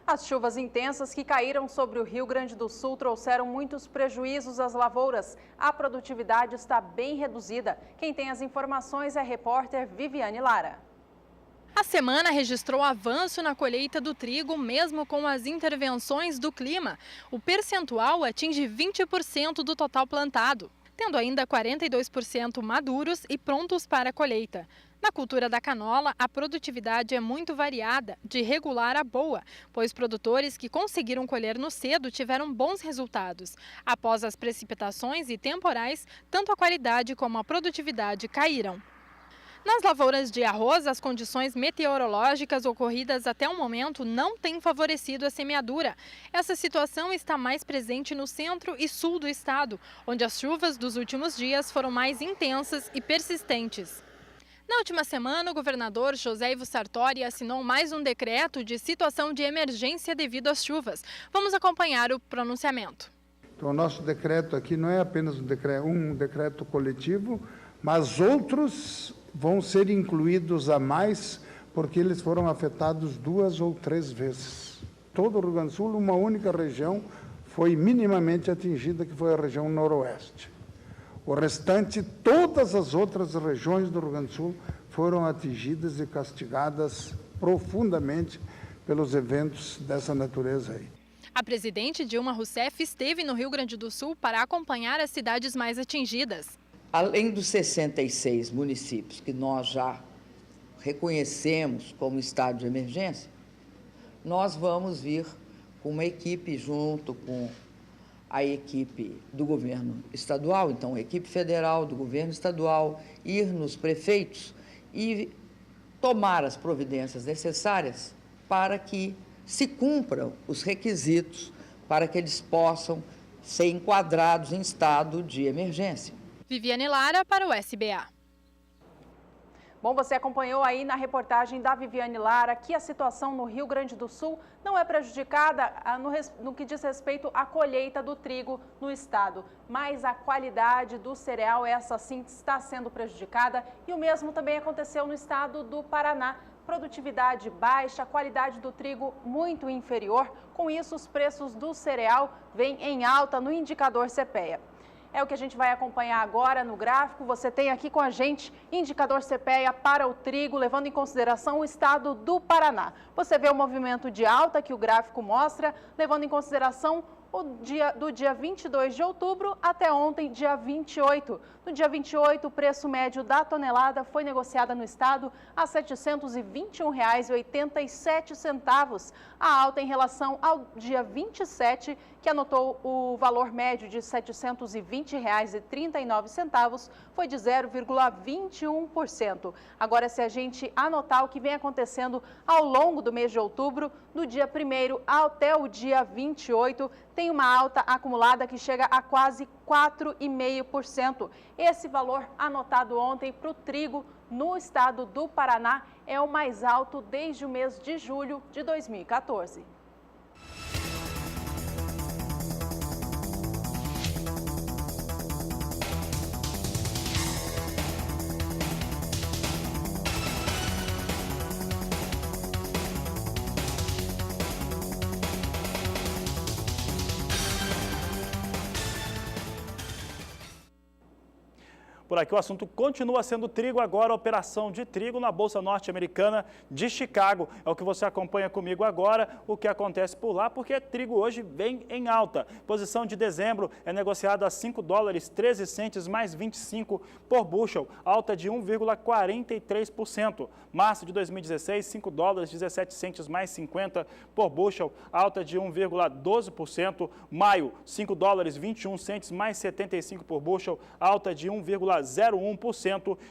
As chuvas intensas que caíram sobre o Rio Grande do Sul trouxeram muitos prejuízos às lavouras. A produtividade está bem reduzida. Quem tem as informações é a repórter Viviane Lara. A semana registrou avanço na colheita do trigo, mesmo com as intervenções do clima. O percentual atinge 20% do total plantado, tendo ainda 42% maduros e prontos para a colheita. Na cultura da canola, a produtividade é muito variada, de regular a boa, pois produtores que conseguiram colher no cedo tiveram bons resultados. Após as precipitações e temporais, tanto a qualidade como a produtividade caíram. Nas lavouras de arroz, as condições meteorológicas ocorridas até o momento não têm favorecido a semeadura. Essa situação está mais presente no centro e sul do estado, onde as chuvas dos últimos dias foram mais intensas e persistentes. Na última semana, o governador José Ivo Sartori assinou mais um decreto de situação de emergência devido às chuvas. Vamos acompanhar o pronunciamento. Então, o nosso decreto aqui não é apenas um decreto coletivo, mas outros vão ser incluídos a mais, porque eles foram afetados 2 ou 3 vezes. Todo o Rio Grande do Sul, uma única região foi minimamente atingida, que foi a região noroeste. O restante, todas as outras regiões do Rio Grande do Sul foram atingidas e castigadas profundamente pelos eventos dessa natureza aí. A presidente Dilma Rousseff esteve no Rio Grande do Sul para acompanhar as cidades mais atingidas. Além dos 66 municípios que nós já reconhecemos como estado de emergência, nós vamos vir com uma equipe junto com a equipe do governo estadual, então a equipe federal do governo estadual, ir nos prefeitos e tomar as providências necessárias para que se cumpram os requisitos para que eles possam ser enquadrados em estado de emergência. Viviane Lara para o SBA. Bom, você acompanhou aí na reportagem da Viviane Lara que a situação no Rio Grande do Sul não é prejudicada no que diz respeito à colheita do trigo no estado, mas a qualidade do cereal, essa sim, está sendo prejudicada, e o mesmo também aconteceu no estado do Paraná. Produtividade baixa, qualidade do trigo muito inferior, com isso os preços do cereal vêm em alta no indicador CPEA. É o que a gente vai acompanhar agora no gráfico. Você tem aqui com a gente indicador CPEA para o trigo, levando em consideração o estado do Paraná. Você vê o movimento de alta que o gráfico mostra, levando em consideração do dia 22 de outubro até ontem, dia 28. No dia 28, o preço médio da tonelada foi negociada no estado a R$ 721,87. A alta em relação ao dia 27, que anotou o valor médio de R$ 720,39, foi de 0,21%. Agora, se a gente anotar o que vem acontecendo ao longo do mês de outubro, do dia 1º até o dia 28, tem uma alta acumulada que chega a quase 4,5%. Esse valor anotado ontem para o trigo no estado do Paraná é o mais alto desde o mês de julho de 2014. Por aqui o assunto continua sendo trigo, agora operação de trigo na Bolsa Norte-Americana de Chicago. É o que você acompanha comigo agora, o que acontece por lá, porque trigo hoje vem em alta. Posição de dezembro é negociada a $5,13 mais 25 por bushel, alta de 1,43%. Março de 2016, $5,17 mais 50 por bushel, alta de 1,12%. Maio, $5,21 mais 75 por bushel, alta de 1,01%.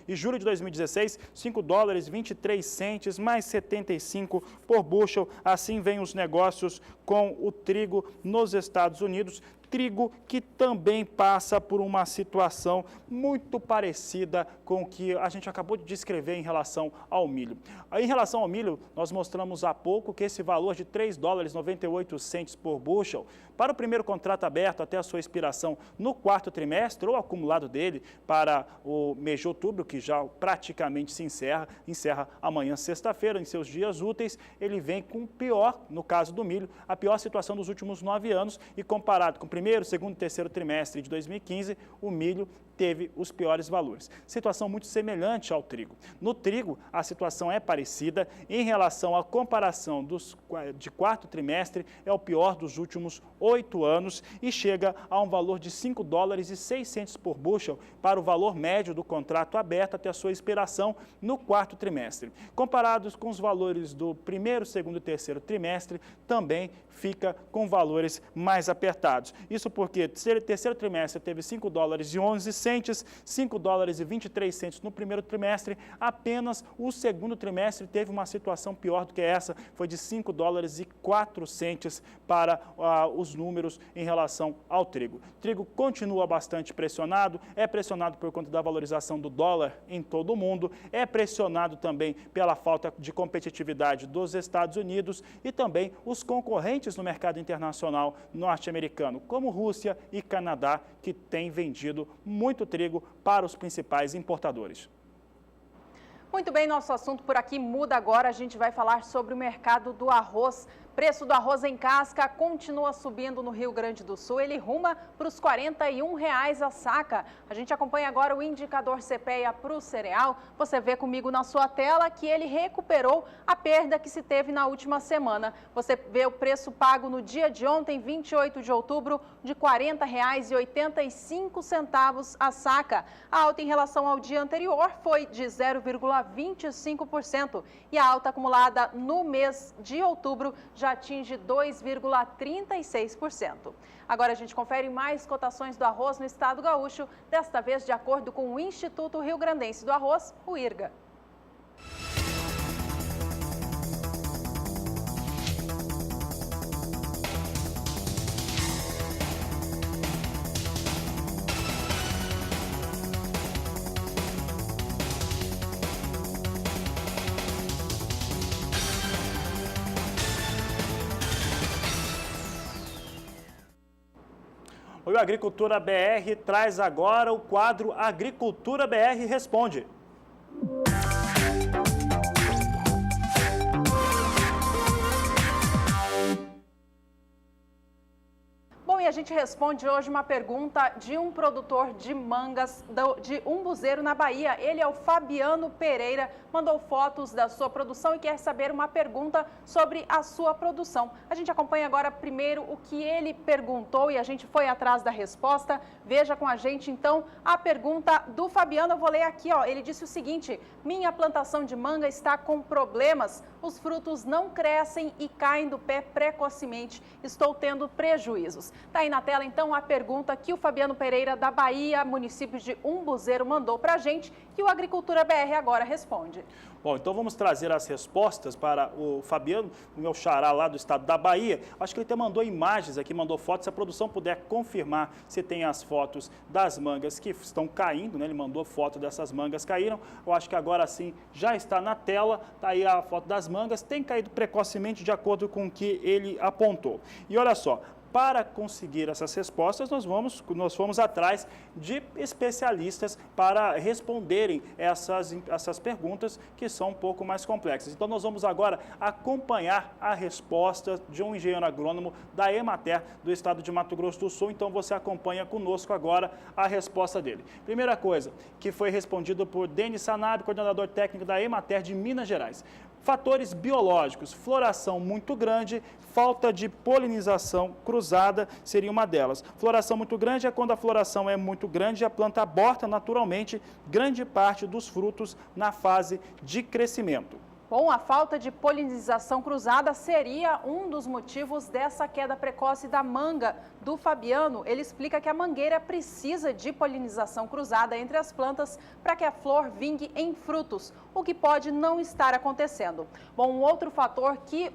E julho de 2016, $5,23 mais 75 por bushel. Assim vem os negócios com o trigo nos Estados Unidos. Trigo que também passa por uma situação muito parecida com o que a gente acabou de descrever em relação ao milho. Em relação ao milho, nós mostramos há pouco que esse valor de $3,98 por bushel, para o primeiro contrato aberto até a sua expiração no quarto trimestre, ou acumulado dele para o mês de outubro, que já praticamente se encerra amanhã, sexta-feira, em seus dias úteis, ele vem com o pior, no caso do milho, a pior situação dos últimos 9 anos, e comparado com o primeiro, segundo e terceiro trimestre de 2015, o milho teve os piores valores. Situação muito semelhante ao trigo. No trigo, a situação é parecida. Em relação à comparação de quarto trimestre, é o pior dos últimos 8 anos e chega a um valor de $5,06 por bushel para o valor médio do contrato aberto até a sua expiração no quarto trimestre. Comparados com os valores do primeiro, segundo e terceiro trimestre, também fica com valores mais apertados. Isso porque o terceiro trimestre teve $5,11, $5,23 no primeiro trimestre. Apenas o segundo trimestre teve uma situação pior do que essa, foi de $5,04 para os números em relação ao trigo. O trigo continua bastante pressionado, é pressionado por conta da valorização do dólar em todo o mundo, é pressionado também pela falta de competitividade dos Estados Unidos e também os concorrentes no mercado internacional norte-americano, como Rússia e Canadá, que têm vendido muito trigo para os principais importadores. Muito bem, nosso assunto por aqui muda agora. A gente vai falar sobre o mercado do arroz. Preço do arroz em casca continua subindo no Rio Grande do Sul. Ele ruma para os R$ 41,00 a saca. A gente acompanha agora o indicador CPEA para o cereal. Você vê comigo na sua tela que ele recuperou a perda que se teve na última semana. Você vê o preço pago no dia de ontem, 28 de outubro, de R$ 40,85 a saca. A alta em relação ao dia anterior foi de 0,25% e a alta acumulada no mês de outubro já atinge 2,36%. Agora a gente confere mais cotações do arroz no estado gaúcho, desta vez de acordo com o Instituto Rio Grandense do Arroz, o IRGA. O Agricultura BR traz agora o quadro Agricultura BR Responde. Bom, e a gente responde hoje uma pergunta de um produtor de mangas de Umbuzeiro, na Bahia. Ele é o Fabiano Pereira, mandou fotos da sua produção e quer saber uma pergunta sobre a sua produção. A gente acompanha agora primeiro o que ele perguntou e a gente foi atrás da resposta. Veja com a gente, então, a pergunta do Fabiano. Eu vou ler aqui, ó. Ele disse o seguinte: minha plantação de manga está com problemas. Os frutos não crescem e caem do pé precocemente. Estou tendo prejuízos. Está aí na tela, então, a pergunta que o Fabiano Pereira, da Bahia, município de Umbuzeiro, mandou para a gente, que o Agricultura BR agora responde. Bom, então vamos trazer as respostas para o Fabiano, o meu xará lá do estado da Bahia. Acho que ele até mandou imagens aqui, mandou fotos. Se a produção puder confirmar se tem as fotos das mangas que estão caindo, né? Ele mandou foto dessas mangas caíram. Eu acho que agora sim já está na tela. Está aí a foto das mangas. Tem caído precocemente de acordo com o que ele apontou. E olha só, para conseguir essas respostas, nós fomos atrás de especialistas para responderem essas perguntas que são um pouco mais complexas. Então, nós vamos agora acompanhar a resposta de um engenheiro agrônomo da Emater do estado de Mato Grosso do Sul. Então, você acompanha conosco agora a resposta dele. Primeira coisa, que foi respondido por Denis Sanab, coordenador técnico da Emater de Minas Gerais. Fatores biológicos, floração muito grande, falta de polinização cruzada seria uma delas. Floração muito grande é quando a floração é muito grande e a planta aborta naturalmente grande parte dos frutos na fase de crescimento. Bom, a falta de polinização cruzada seria um dos motivos dessa queda precoce da manga do Fabiano. Ele explica que a mangueira precisa de polinização cruzada entre as plantas para que a flor vingue em frutos, o que pode não estar acontecendo. Bom, um outro fator que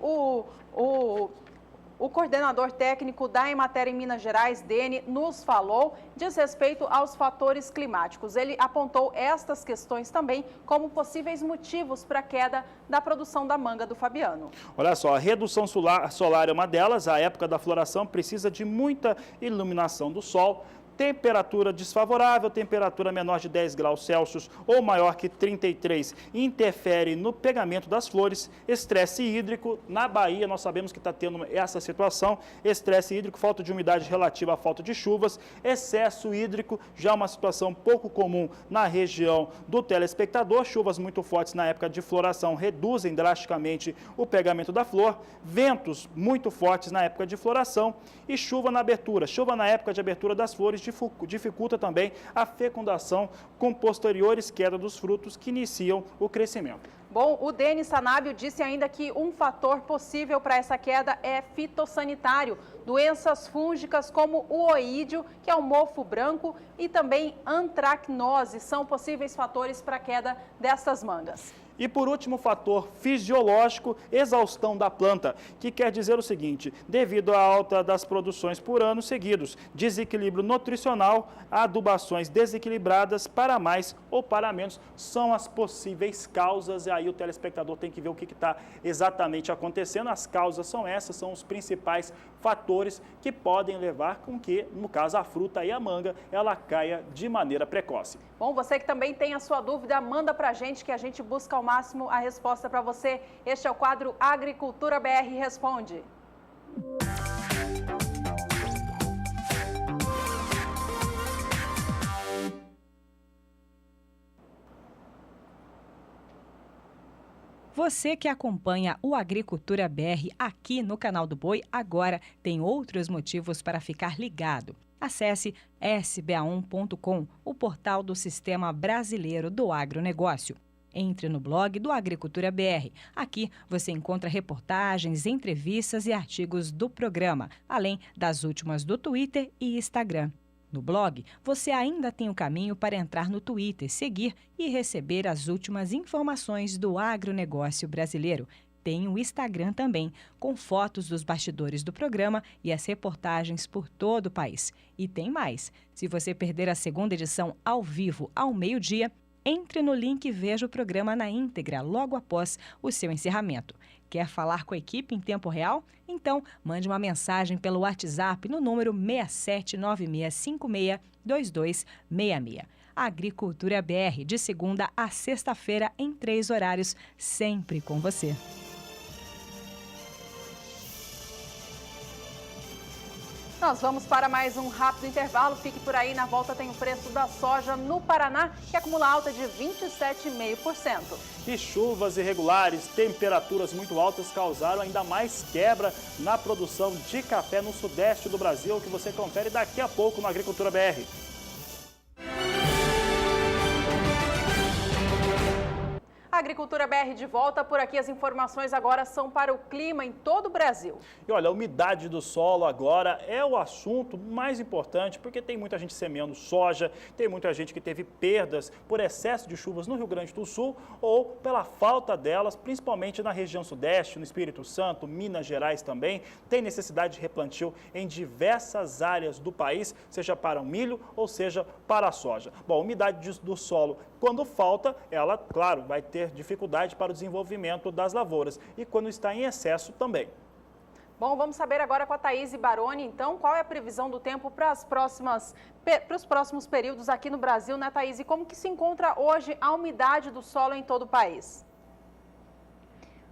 o coordenador técnico da Emater em Minas Gerais, Dene, nos falou diz respeito aos fatores climáticos. Ele apontou estas questões também como possíveis motivos para a queda da produção da manga do Fabiano. Olha só, a redução solar é uma delas. A época da floração precisa de muita iluminação do sol. Temperatura desfavorável, temperatura menor de 10 graus Celsius ou maior que 33, interfere no pegamento das flores. Estresse hídrico, na Bahia nós sabemos que está tendo essa situação, estresse hídrico, falta de umidade relativa à falta de chuvas, excesso hídrico, já uma situação pouco comum na região do telespectador, chuvas muito fortes na época de floração reduzem drasticamente o pegamento da flor, ventos muito fortes na época de floração e chuva na abertura, chuva na época de abertura das flores dificulta também a fecundação com posteriores queda dos frutos que iniciam o crescimento. Bom, o Denis Sanábio disse ainda que um fator possível para essa queda é fitossanitário. Doenças fúngicas como o oídio, que é o mofo branco, e também antracnose são possíveis fatores para a queda destas mangas. E por último, fator fisiológico, exaustão da planta, que quer dizer o seguinte: devido à alta das produções por anos seguidos, desequilíbrio nutricional, adubações desequilibradas, para mais ou para menos, são as possíveis causas. E aí o telespectador tem que ver o que está exatamente acontecendo. As causas são essas, são os principais fatores que podem levar com que, no caso, a fruta e a manga, ela caia de maneira precoce. Bom, você que também tem a sua dúvida, manda pra gente que a gente busca ao máximo a resposta para você. Este é o quadro Agricultura BR Responde. Você que acompanha o Agricultura BR aqui no canal do Boi, agora tem outros motivos para ficar ligado. Acesse sba1.com, o portal do Sistema Brasileiro do Agronegócio. Entre no blog do Agricultura BR. Aqui você encontra reportagens, entrevistas e artigos do programa, além das últimas do Twitter e Instagram. No blog, você ainda tem o caminho para entrar no Twitter, seguir e receber as últimas informações do agronegócio brasileiro. Tem o Instagram também, com fotos dos bastidores do programa e as reportagens por todo o país. E tem mais. Se você perder a segunda edição ao vivo ao meio-dia, entre no link e veja o programa na íntegra logo após o seu encerramento. Quer falar com a equipe em tempo real? Então, mande uma mensagem pelo WhatsApp no número 6796562266. Agricultura BR, de segunda a sexta-feira, em 3 horários, sempre com você. Nós vamos para mais um rápido intervalo. Fique por aí, na volta tem o preço da soja no Paraná, que acumula alta de 27,5%. E chuvas irregulares, temperaturas muito altas causaram ainda mais quebra na produção de café no sudeste do Brasil, que você confere daqui a pouco no Agricultura BR. A Agricultura BR de volta, por aqui as informações agora são para o clima em todo o Brasil. E olha, a umidade do solo agora é o assunto mais importante, porque tem muita gente semeando soja, tem muita gente que teve perdas por excesso de chuvas no Rio Grande do Sul ou pela falta delas, principalmente na região sudeste, no Espírito Santo, Minas Gerais também. Tem necessidade de replantio em diversas áreas do país, seja para o milho ou seja para a soja. Bom, a umidade do solo, quando falta, ela, claro, vai ter dificuldade para o desenvolvimento das lavouras e quando está em excesso também. Bom, vamos saber agora com a Thaís Baroni, então, qual é a previsão do tempo para os próximos períodos aqui no Brasil, né, Thaís? E como que se encontra hoje a umidade do solo em todo o país?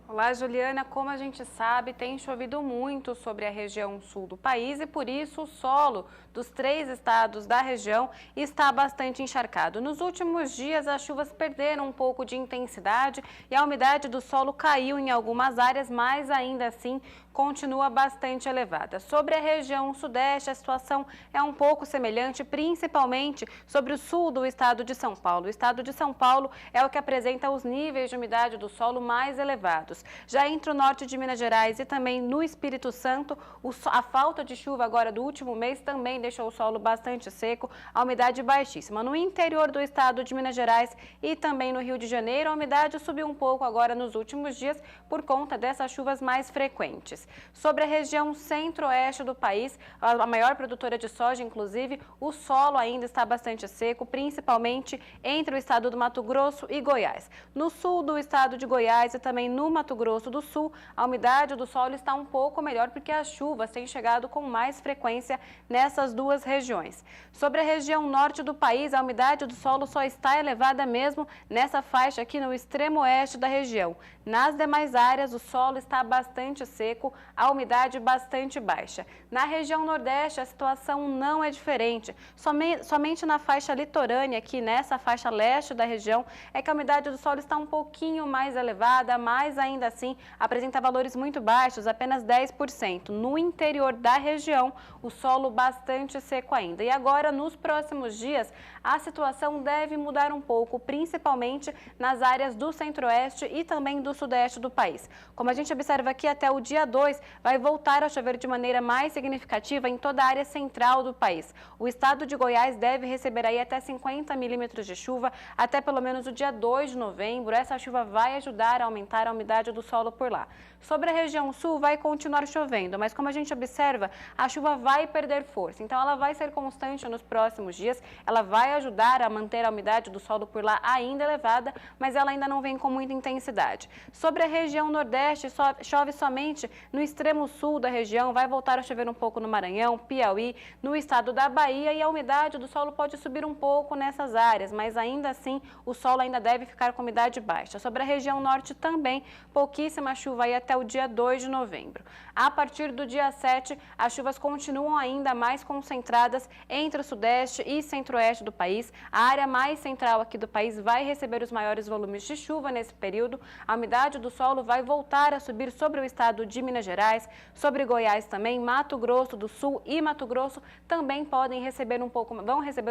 Olá, Juliana. Como a gente sabe, tem chovido muito sobre a região sul do país e, por isso, o solo dos 3 estados da região está bastante encharcado. Nos últimos dias, as chuvas perderam um pouco de intensidade e a umidade do solo caiu em algumas áreas, mas ainda assim continua bastante elevada. Sobre a região sudeste, a situação é um pouco semelhante, principalmente sobre o sul do estado de São Paulo. O estado de São Paulo é o que apresenta os níveis de umidade do solo mais elevados. Já entre o norte de Minas Gerais e também no Espírito Santo, a falta de chuva agora do último mês também deixou o solo bastante seco, a umidade baixíssima. No interior do estado de Minas Gerais e também no Rio de Janeiro, a umidade subiu um pouco agora nos últimos dias por conta dessas chuvas mais frequentes. Sobre a região centro-oeste do país, a maior produtora de soja, inclusive, o solo ainda está bastante seco, principalmente entre o estado do Mato Grosso e Goiás. No sul do estado de Goiás e também no Mato Grosso do Sul, a umidade do solo está um pouco melhor porque as chuvas têm chegado com mais frequência nessas duas regiões. Sobre a região norte do país, a umidade do solo só está elevada mesmo nessa faixa aqui no extremo oeste da região. Nas demais áreas, o solo está bastante seco, a umidade bastante baixa. Na região nordeste, a situação não é diferente. Somente na faixa litorânea, aqui nessa faixa leste da região, é que a umidade do solo está um pouquinho mais elevada, mas ainda assim apresenta valores muito baixos, apenas 10%. No interior da região, o solo bastante seco ainda. E agora, nos próximos dias, a situação deve mudar um pouco, principalmente nas áreas do centro-oeste e também do sudeste do país. Como a gente observa aqui, até o dia 2 vai voltar a chover de maneira mais significativa em toda a área central do país. O estado de Goiás deve receber aí até 50 milímetros de chuva até pelo menos o dia 2 de novembro. Essa chuva vai ajudar a aumentar a umidade do solo por lá. Sobre a região sul vai continuar chovendo, mas como a gente observa, a chuva vai perder força. Então ela vai ser constante nos próximos dias, ela vai vai ajudar a manter a umidade do solo por lá ainda elevada, mas ela ainda não vem com muita intensidade. Sobre a região nordeste, chove somente no extremo sul da região, vai voltar a chover um pouco no Maranhão, Piauí, no estado da Bahia, e a umidade do solo pode subir um pouco nessas áreas, mas ainda assim o solo ainda deve ficar com umidade baixa. Sobre a região norte também, pouquíssima chuva aí até o dia 2 de novembro. A partir do dia 7, as chuvas continuam ainda mais concentradas entre o sudeste e centro-oeste do país. A área mais central aqui do país vai receber os maiores volumes de chuva nesse período. A umidade do solo vai voltar a subir sobre o estado de Minas Gerais, sobre Goiás também, Mato Grosso do Sul e Mato Grosso também vão receber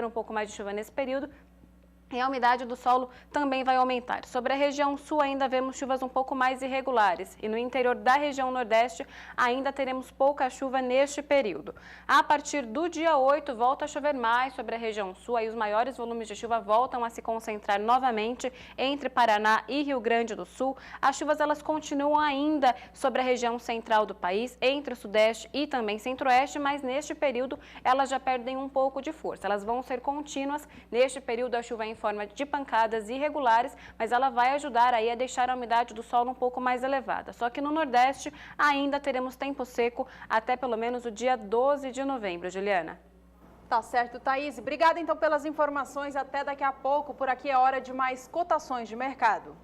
um pouco mais de chuva nesse período. E a umidade do solo também vai aumentar. Sobre a região sul ainda vemos chuvas um pouco mais irregulares e no interior da região nordeste ainda teremos pouca chuva neste período. A partir do dia 8 volta a chover mais sobre a região sul, aí os maiores volumes de chuva voltam a se concentrar novamente entre Paraná e Rio Grande do Sul. As chuvas elas continuam ainda sobre a região central do país, entre o sudeste e também centro-oeste, mas neste período elas já perdem um pouco de força. Elas vão ser contínuas. Neste período a chuva em forma de pancadas irregulares, mas ela vai ajudar aí a deixar a umidade do solo um pouco mais elevada. Só que no Nordeste ainda teremos tempo seco até pelo menos o dia 12 de novembro, Juliana. Tá certo, Thaís. Obrigada então pelas informações. Até daqui a pouco. Por aqui é hora de mais cotações de mercado.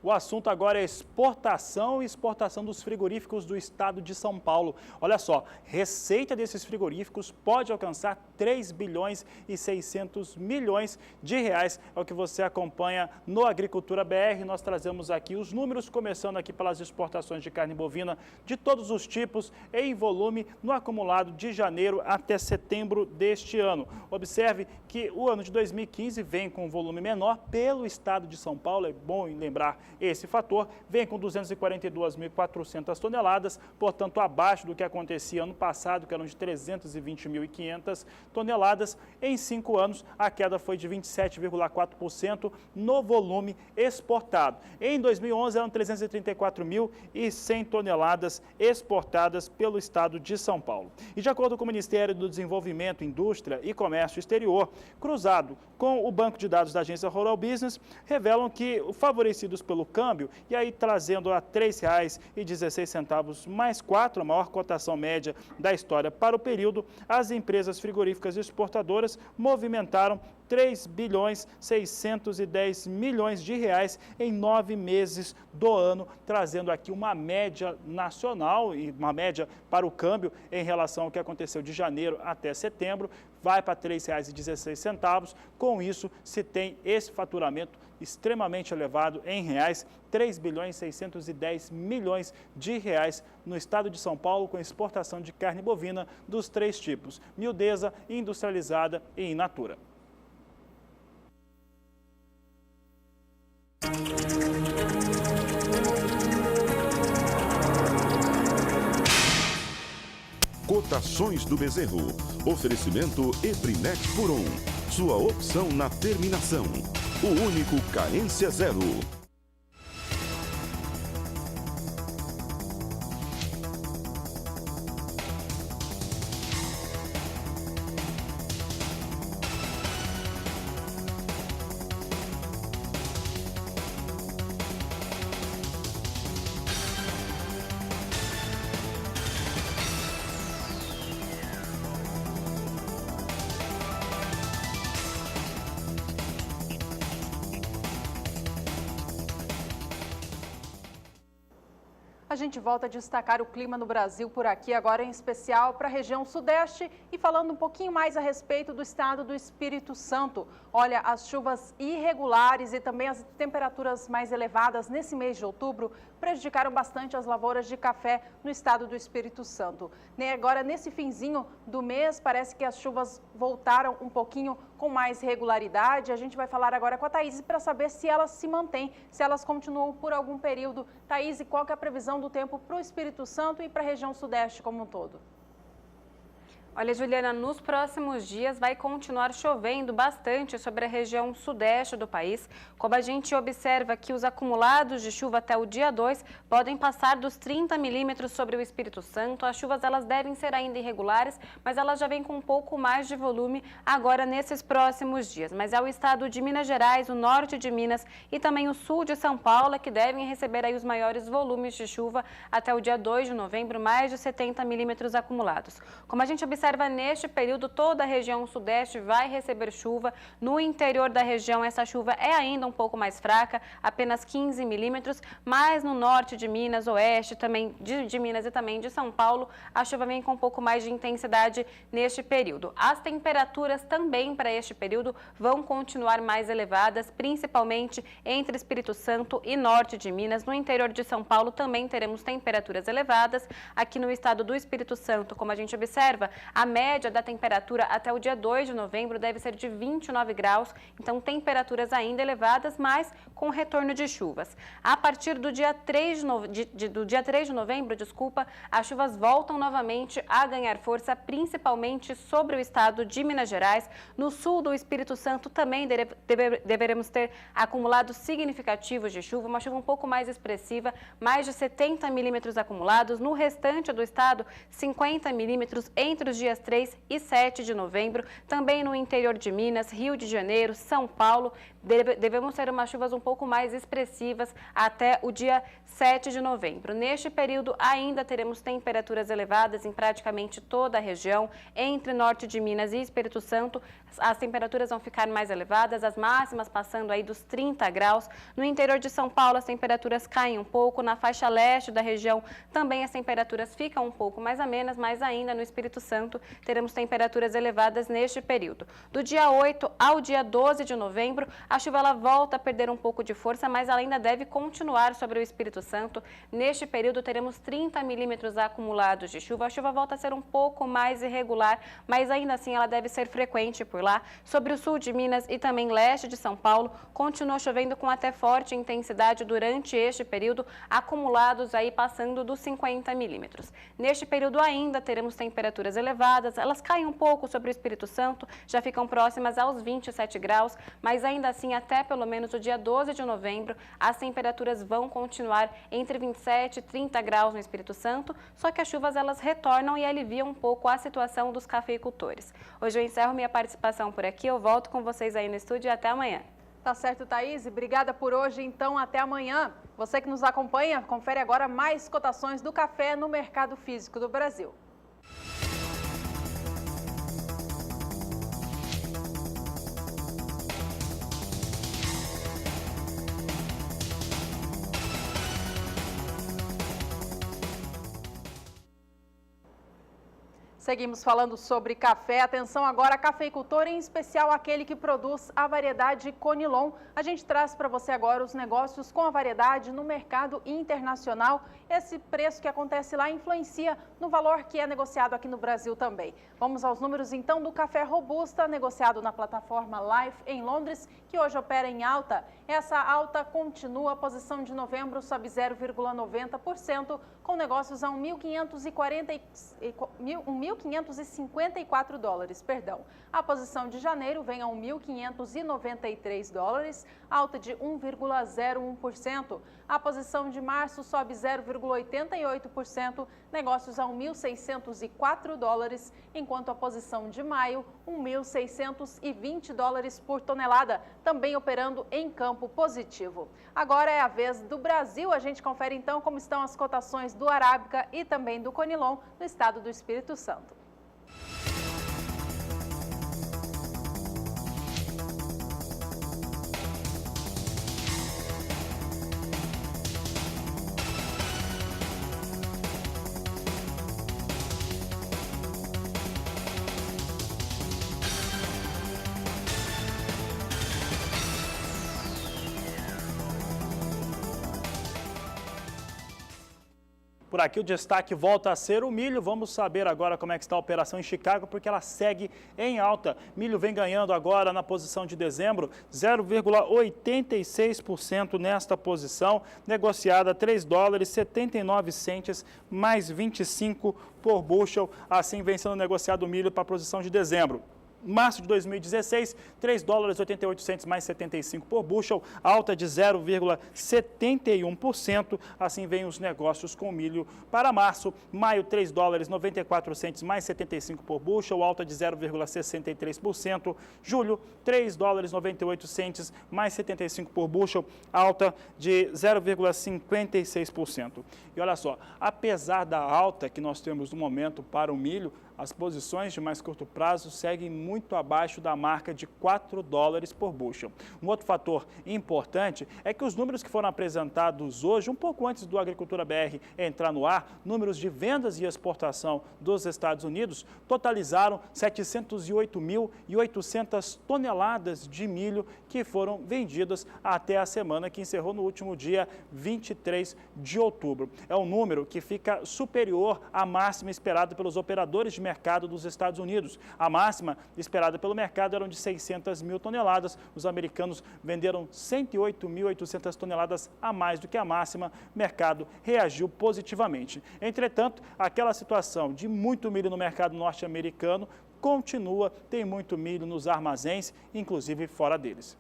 O assunto agora é exportação e exportação dos frigoríficos do estado de São Paulo. Olha só, receita desses frigoríficos pode alcançar 3 bilhões e 600 milhões de reais. É o que você acompanha no Agricultura BR. Nós trazemos aqui os números, começando aqui pelas exportações de carne bovina de todos os tipos em volume no acumulado de janeiro até setembro deste ano. Observe que o ano de 2015 vem com um volume menor pelo estado de São Paulo, é bom lembrar esse fator, vem com 242.400 toneladas, portanto abaixo do que acontecia ano passado, que eram de 320.500 toneladas. Em 5 anos, a queda foi de 27,4% no volume exportado. Em 2011, eram 334.100 toneladas exportadas pelo estado de São Paulo. E de acordo com o Ministério do Desenvolvimento, Indústria e Comércio Exterior, cruzado com o banco de dados da agência Rural Business, revelam que, favorecidos pelo câmbio, e aí trazendo a R$ 3,16 mais 4, a maior cotação média da história para o período, as empresas frigoríficas exportadoras movimentaram 3 bilhões 610 milhões de reais em 9 meses do ano, trazendo aqui uma média nacional e uma média para o câmbio em relação ao que aconteceu de janeiro até setembro, vai para R$ 3,16. Com isso, se tem esse faturamento extremamente elevado em reais, 3 bilhões 610 milhões de reais no estado de São Paulo, com exportação de carne bovina dos 3 tipos, miudeza, industrializada e in natura. Cotações do Bezerro. Oferecimento Eprinex por 1. Sua opção na terminação. O único carência zero. A gente volta a destacar o clima no Brasil por aqui, agora em especial para a região sudeste e falando um pouquinho mais a respeito do estado do Espírito Santo. Olha, as chuvas irregulares e também as temperaturas mais elevadas nesse mês de outubro prejudicaram bastante as lavouras de café no estado do Espírito Santo. Agora, nesse finzinho do mês, parece que as chuvas voltaram um pouquinho com mais regularidade. A gente vai falar agora com a Thaís para saber se elas se mantêm, se elas continuam por algum período. Thaís, qual que é a previsão do tempo para o Espírito Santo e para a região sudeste como um todo? Olha, Juliana, nos próximos dias vai continuar chovendo bastante sobre a região sudeste do país. Como a gente observa que os acumulados de chuva até o dia 2 podem passar dos 30 milímetros sobre o Espírito Santo. As chuvas elas devem ser ainda irregulares, mas elas já vêm com um pouco mais de volume agora nesses próximos dias. Mas é o estado de Minas Gerais, o norte de Minas e também o sul de São Paulo que devem receber aí os maiores volumes de chuva até o dia 2 de novembro, mais de 70 milímetros acumulados. Como a gente observa neste período, toda a região sudeste vai receber chuva. No interior da região, essa chuva é ainda um pouco mais fraca, apenas 15 milímetros, mas no norte de Minas, oeste também de Minas e também de São Paulo, a chuva vem com um pouco mais de intensidade neste período. As temperaturas também para este período vão continuar mais elevadas, principalmente entre Espírito Santo e norte de Minas. No interior de São Paulo também teremos temperaturas elevadas. Aqui no estado do Espírito Santo, como a gente observa, a média da temperatura até o dia 2 de novembro deve ser de 29 graus, então temperaturas ainda elevadas, mas com retorno de chuvas. A partir do dia 3 de novembro, as chuvas voltam novamente a ganhar força, principalmente sobre o estado de Minas Gerais. No sul do Espírito Santo também deveremos ter acumulados significativos de chuva, uma chuva um pouco mais expressiva, mais de 70 milímetros acumulados. No restante do estado, 50 milímetros entre os dias 3 e 7 de novembro, também no interior de Minas, Rio de Janeiro, São Paulo, devemos ter umas chuvas um pouco mais expressivas até o dia 7 de novembro. Neste período, ainda teremos temperaturas elevadas em praticamente toda a região, entre norte de Minas e Espírito Santo, as temperaturas vão ficar mais elevadas, as máximas passando aí dos 30 graus. No interior de São Paulo, as temperaturas caem um pouco, na faixa leste da região também as temperaturas ficam um pouco mais amenas, mas ainda no Espírito Santo teremos temperaturas elevadas neste período. Do dia 8 ao dia 12 de novembro, a chuva ela volta a perder um pouco de força, mas ela ainda deve continuar sobre o Espírito Santo. Neste período, teremos 30 milímetros acumulados de chuva. A chuva volta a ser um pouco mais irregular, mas ainda assim ela deve ser frequente por lá. Sobre o sul de Minas e também leste de São Paulo, continua chovendo com até forte intensidade durante este período, acumulados aí passando dos 50 milímetros. Neste período ainda teremos temperaturas elevadas, elas caem um pouco sobre o Espírito Santo, já ficam próximas aos 27 graus, mas ainda assim até pelo menos o dia 12 de novembro, as temperaturas vão continuar entre 27 e 30 graus no Espírito Santo, só que as chuvas elas retornam e aliviam um pouco a situação dos cafeicultores. Hoje eu encerro minha participação por aqui, eu volto com vocês aí no estúdio e até amanhã. Tá certo, Thaís. Obrigada por hoje, então até amanhã. Você que nos acompanha, confere agora mais cotações do café no mercado físico do Brasil. Seguimos falando sobre café. Atenção agora, cafeicultor, em especial aquele que produz a variedade Conilon. A gente traz para você agora os negócios com a variedade no mercado internacional. Esse preço que acontece lá influencia no valor que é negociado aqui no Brasil também. Vamos aos números então do café Robusta, negociado na plataforma Life em Londres, que hoje opera em alta. Essa alta continua, a posição de novembro sobe 0,90%, com negócios a $1.554. A posição de janeiro vem a $1.593, alta de 1,01%. A posição de março sobe 0,88%, negócios a $1.604, enquanto a posição de maio, $1.620 por tonelada, também operando em campo positivo. Agora é a vez do Brasil, a gente confere então como estão as cotações do Arábica e também do Conilon no estado do Espírito Santo. Por por aqui, o destaque volta a ser o milho. Vamos saber agora como é que está a operação em Chicago, porque ela segue em alta. Milho vem ganhando agora na posição de dezembro, 0,86% nesta posição, negociada $3,79 mais 25 por bushel. Assim vem sendo negociado o milho para a posição de dezembro. Março de 2016, $3,88 mais 75 por bushel, alta de 0,71%. Assim vem os negócios com milho para março. Maio, $3,94 mais 75 por bushel, alta de 0,63%. Julho, $3,98 mais 75 por bushel, alta de 0,56%. E olha só, apesar da alta que nós temos no momento para o milho, as posições de mais curto prazo seguem muito abaixo da marca de $4 por bushel. Um outro fator importante é que os números que foram apresentados hoje, um pouco antes do Agricultura BR entrar no ar, números de vendas e exportação dos Estados Unidos, totalizaram 708.800 toneladas de milho que foram vendidas até a semana que encerrou no último dia 23 de outubro. É um número que fica superior à máxima esperada pelos operadores de mercado dos Estados Unidos. A máxima esperada pelo mercado eram de 600 mil toneladas. Os americanos venderam 108.800 toneladas a mais do que a máxima. O mercado reagiu positivamente. Entretanto, aquela situação de muito milho no mercado norte-americano continua. Tem muito milho nos armazéns, inclusive fora deles.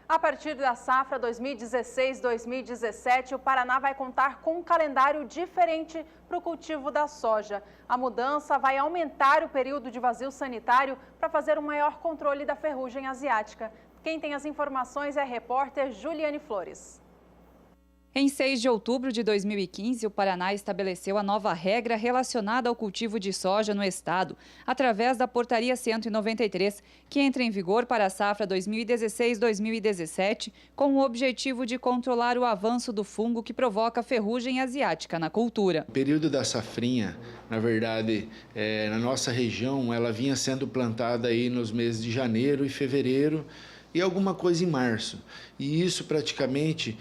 A partir da safra 2016-2017, o Paraná vai contar com um calendário diferente para o cultivo da soja. A mudança vai aumentar o período de vazio sanitário para fazer um maior controle da ferrugem asiática. Quem tem as informações é a repórter Juliane Flores. Em 6 de outubro de 2015, o Paraná estabeleceu a nova regra relacionada ao cultivo de soja no estado, através da Portaria 193, que entra em vigor para a safra 2016-2017, com o objetivo de controlar o avanço do fungo que provoca ferrugem asiática na cultura. O período da safrinha, na verdade, na nossa região, ela vinha sendo plantada aí nos meses de janeiro e fevereiro, e alguma coisa em março. E isso praticamente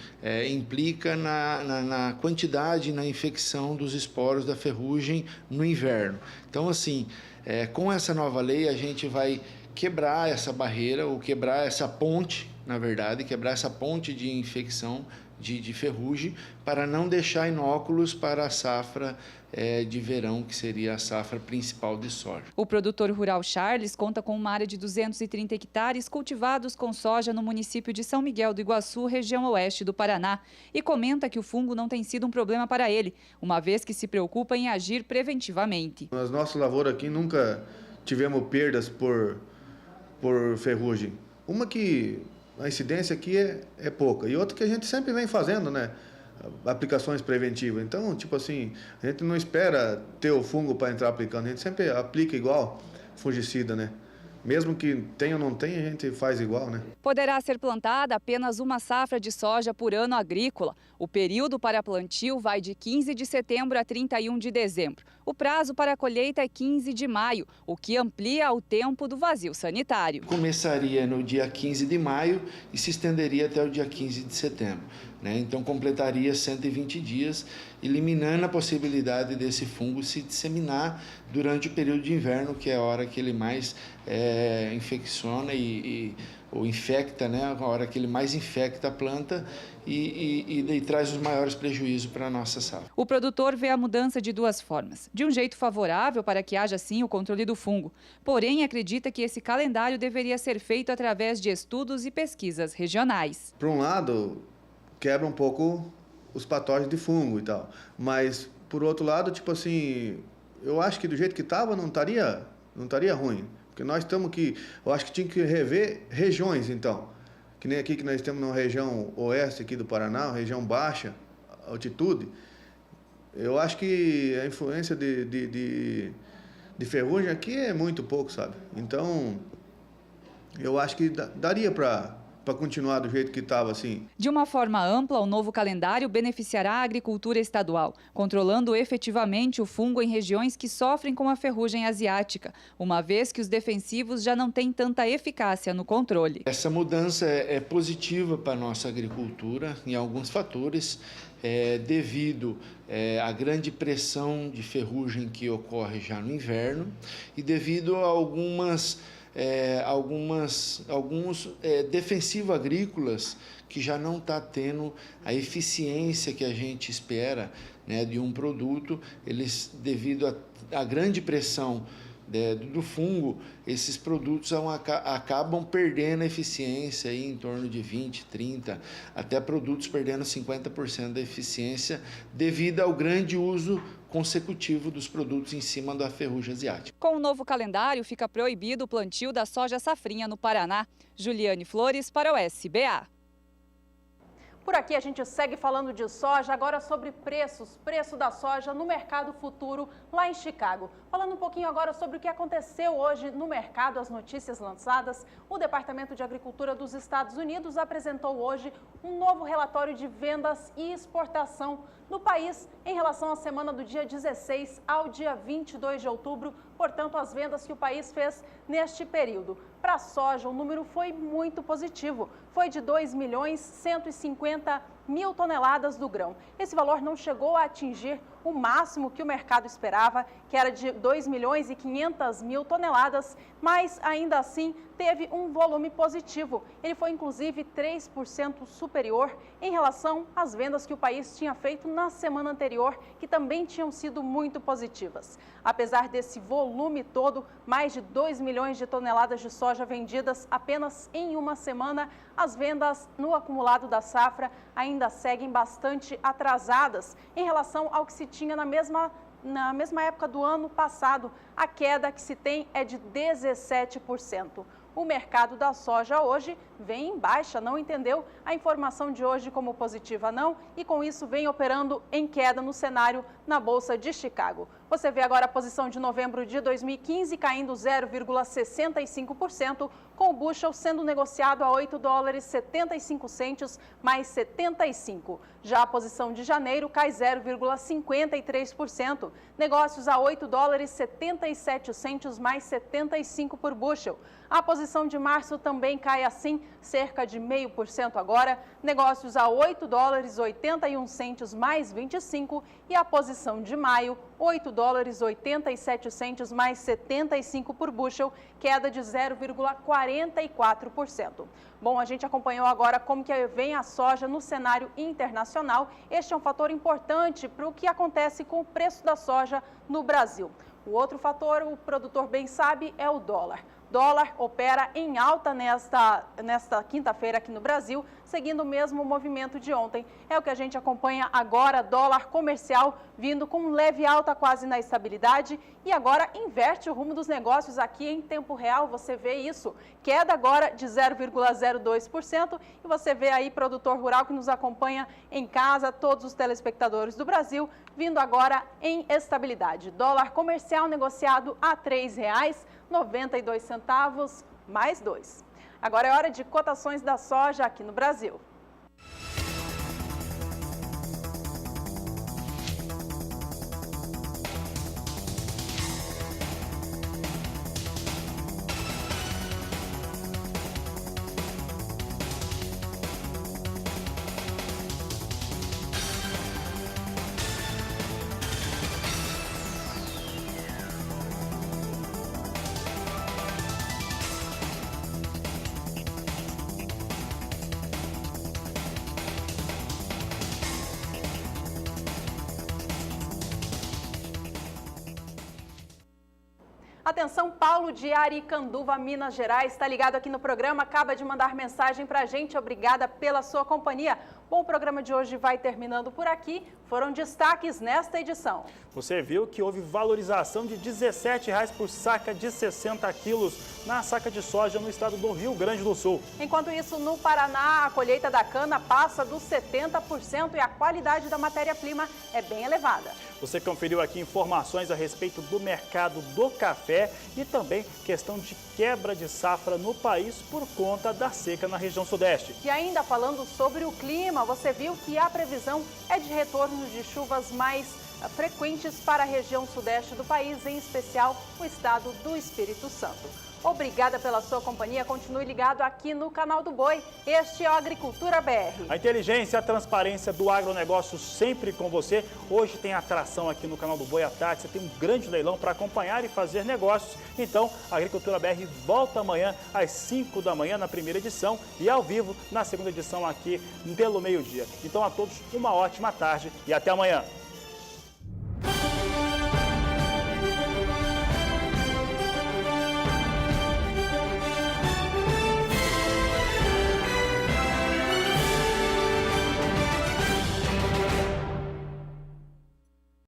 implica na quantidade, na infecção dos esporos da ferrugem no inverno. Então, assim, com essa nova lei, a gente vai quebrar essa barreira, ou quebrar essa ponte, na verdade, quebrar essa ponte de infecção de ferrugem, para não deixar inóculos para a safra de verão, que seria a safra principal de soja. O produtor rural Charles conta com uma área de 230 hectares cultivados com soja no município de São Miguel do Iguaçu, região oeste do Paraná, e comenta que o fungo não tem sido um problema para ele, uma vez que se preocupa em agir preventivamente. Nas nossas lavouras aqui nunca tivemos perdas por ferrugem. Uma que a incidência aqui é pouca, e outra que a gente sempre vem fazendo, né? Aplicações preventivas. Então, tipo assim, a gente não espera ter o fungo para entrar aplicando, a gente sempre aplica igual fungicida, né? Mesmo que tenha ou não tenha, a gente faz igual, né? Poderá ser plantada apenas uma safra de soja por ano agrícola. O período para plantio vai de 15 de setembro a 31 de dezembro. O prazo para a colheita é 15 de maio, o que amplia o tempo do vazio sanitário. Começaria no dia 15 de maio e se estenderia até o dia 15 de setembro. Então, completaria 120 dias, eliminando a possibilidade desse fungo se disseminar durante o período de inverno, que é a hora que ele mais infecciona ou infecta, né? A hora que ele mais infecta a planta e traz os maiores prejuízos para a nossa safra. O produtor vê a mudança de duas formas. De um jeito favorável para que haja, sim, o controle do fungo. Porém, acredita que esse calendário deveria ser feito através de estudos e pesquisas regionais. Por um lado, quebra um pouco os patógenos de fungo e tal. Mas, por outro lado, tipo assim, eu acho que do jeito que estava não estaria ruim. Porque nós estamos aqui, eu acho que tinha que rever regiões, então. Que nem aqui que nós temos na região oeste aqui do Paraná, região baixa, altitude. Eu acho que a influência de ferrugem aqui é muito pouco, sabe? Então, eu acho que daria para continuar do jeito que estava assim. De uma forma ampla, o novo calendário beneficiará a agricultura estadual, controlando efetivamente o fungo em regiões que sofrem com a ferrugem asiática, uma vez que os defensivos já não têm tanta eficácia no controle. Essa mudança é positiva para a nossa agricultura em alguns fatores, devido à grande pressão de ferrugem que ocorre já no inverno e devido a alguns defensivos agrícolas que já não está tendo a eficiência que a gente espera, né, de um produto. Eles, devido à grande pressão do fungo, esses produtos acabam perdendo a eficiência aí em torno de 20, 30, até produtos perdendo 50% da eficiência devido ao grande uso consecutivo dos produtos em cima da ferrugem asiática. Com o novo calendário, fica proibido o plantio da soja safrinha no Paraná. Juliane Flores para o SBA. Por aqui a gente segue falando de soja, agora sobre preço da soja no mercado futuro lá em Chicago. Falando um pouquinho agora sobre o que aconteceu hoje no mercado, as notícias lançadas, o Departamento de Agricultura dos Estados Unidos apresentou hoje um novo relatório de vendas e exportação no país em relação à semana do dia 16 ao dia 22 de outubro, portanto, as vendas que o país fez neste período. Para a soja, o número foi muito positivo, foi de 2.150.000 toneladas do grão. Esse valor não chegou a atingir o máximo que o mercado esperava, que era de 2.500.000 toneladas, mas ainda assim teve um volume positivo. Ele foi inclusive 3% superior em relação às vendas que o país tinha feito na semana anterior, que também tinham sido muito positivas. Apesar desse volume todo, mais de 2 milhões de toneladas de soja vendidas apenas em uma semana, as vendas no acumulado da safra ainda seguem bastante atrasadas em relação ao que se tinha na mesma época do ano passado. A queda que se tem é de 17%. O mercado da soja hoje vem em baixa, não entendeu a informação de hoje como positiva não, e com isso vem operando em queda no cenário na Bolsa de Chicago. Você vê agora a posição de novembro de 2015 caindo 0,65%, com o bushel sendo negociado a $8,75 mais 75. Já a posição de janeiro cai 0,53%, negócios a $8,77 mais 75 por bushel. A posição de março também cai assim, cerca de 0,5% agora, negócios a $8,81 mais 25, e a posição de maio, $8,87 mais 75 por bushel, queda de 0,44%. Bom, a gente acompanhou agora como que vem a soja no cenário internacional. Este é um fator importante para o que acontece com o preço da soja no Brasil. O outro fator, o produtor bem sabe, é o dólar. Dólar opera em alta nesta quinta-feira aqui no Brasil, seguindo o mesmo movimento de ontem. É o que a gente acompanha agora, dólar comercial vindo com leve alta quase na estabilidade e agora inverte o rumo dos negócios aqui em tempo real, você vê isso. Queda agora de 0,02% e você vê aí produtor rural que nos acompanha em casa, todos os telespectadores do Brasil, vindo agora em estabilidade. Dólar comercial negociado a R$ 3,92 mais 2. Agora é hora de cotações da soja aqui no Brasil. Atenção, Paulo de Aricanduva, Minas Gerais, está ligado aqui no programa, acaba de mandar mensagem para a gente, obrigada pela sua companhia. Bom, o programa de hoje vai terminando por aqui. foram destaques nesta edição. Você viu que houve valorização de R$ 17,00 por saca de 60 quilos na saca de soja no estado do Rio Grande do Sul. Enquanto isso, no Paraná, a colheita da cana passa dos 70% e a qualidade da matéria-prima é bem elevada. Você conferiu aqui informações a respeito do mercado do café e também questão de quebra de safra no país por conta da seca na região sudeste. E ainda falando sobre o clima, você viu que a previsão é de retorno de chuvas mais frequentes para a região sudeste do país, em especial o estado do Espírito Santo. Obrigada pela sua companhia. Continue ligado aqui no Canal do Boi. Este é o Agricultura BR. A inteligência e a transparência do agronegócio sempre com você. Hoje tem atração aqui no Canal do Boi à tarde. Você tem um grande leilão para acompanhar e fazer negócios. Então, a Agricultura BR volta amanhã às 5 da manhã na primeira edição e ao vivo na segunda edição aqui pelo meio-dia. Então, a todos uma ótima tarde e até amanhã.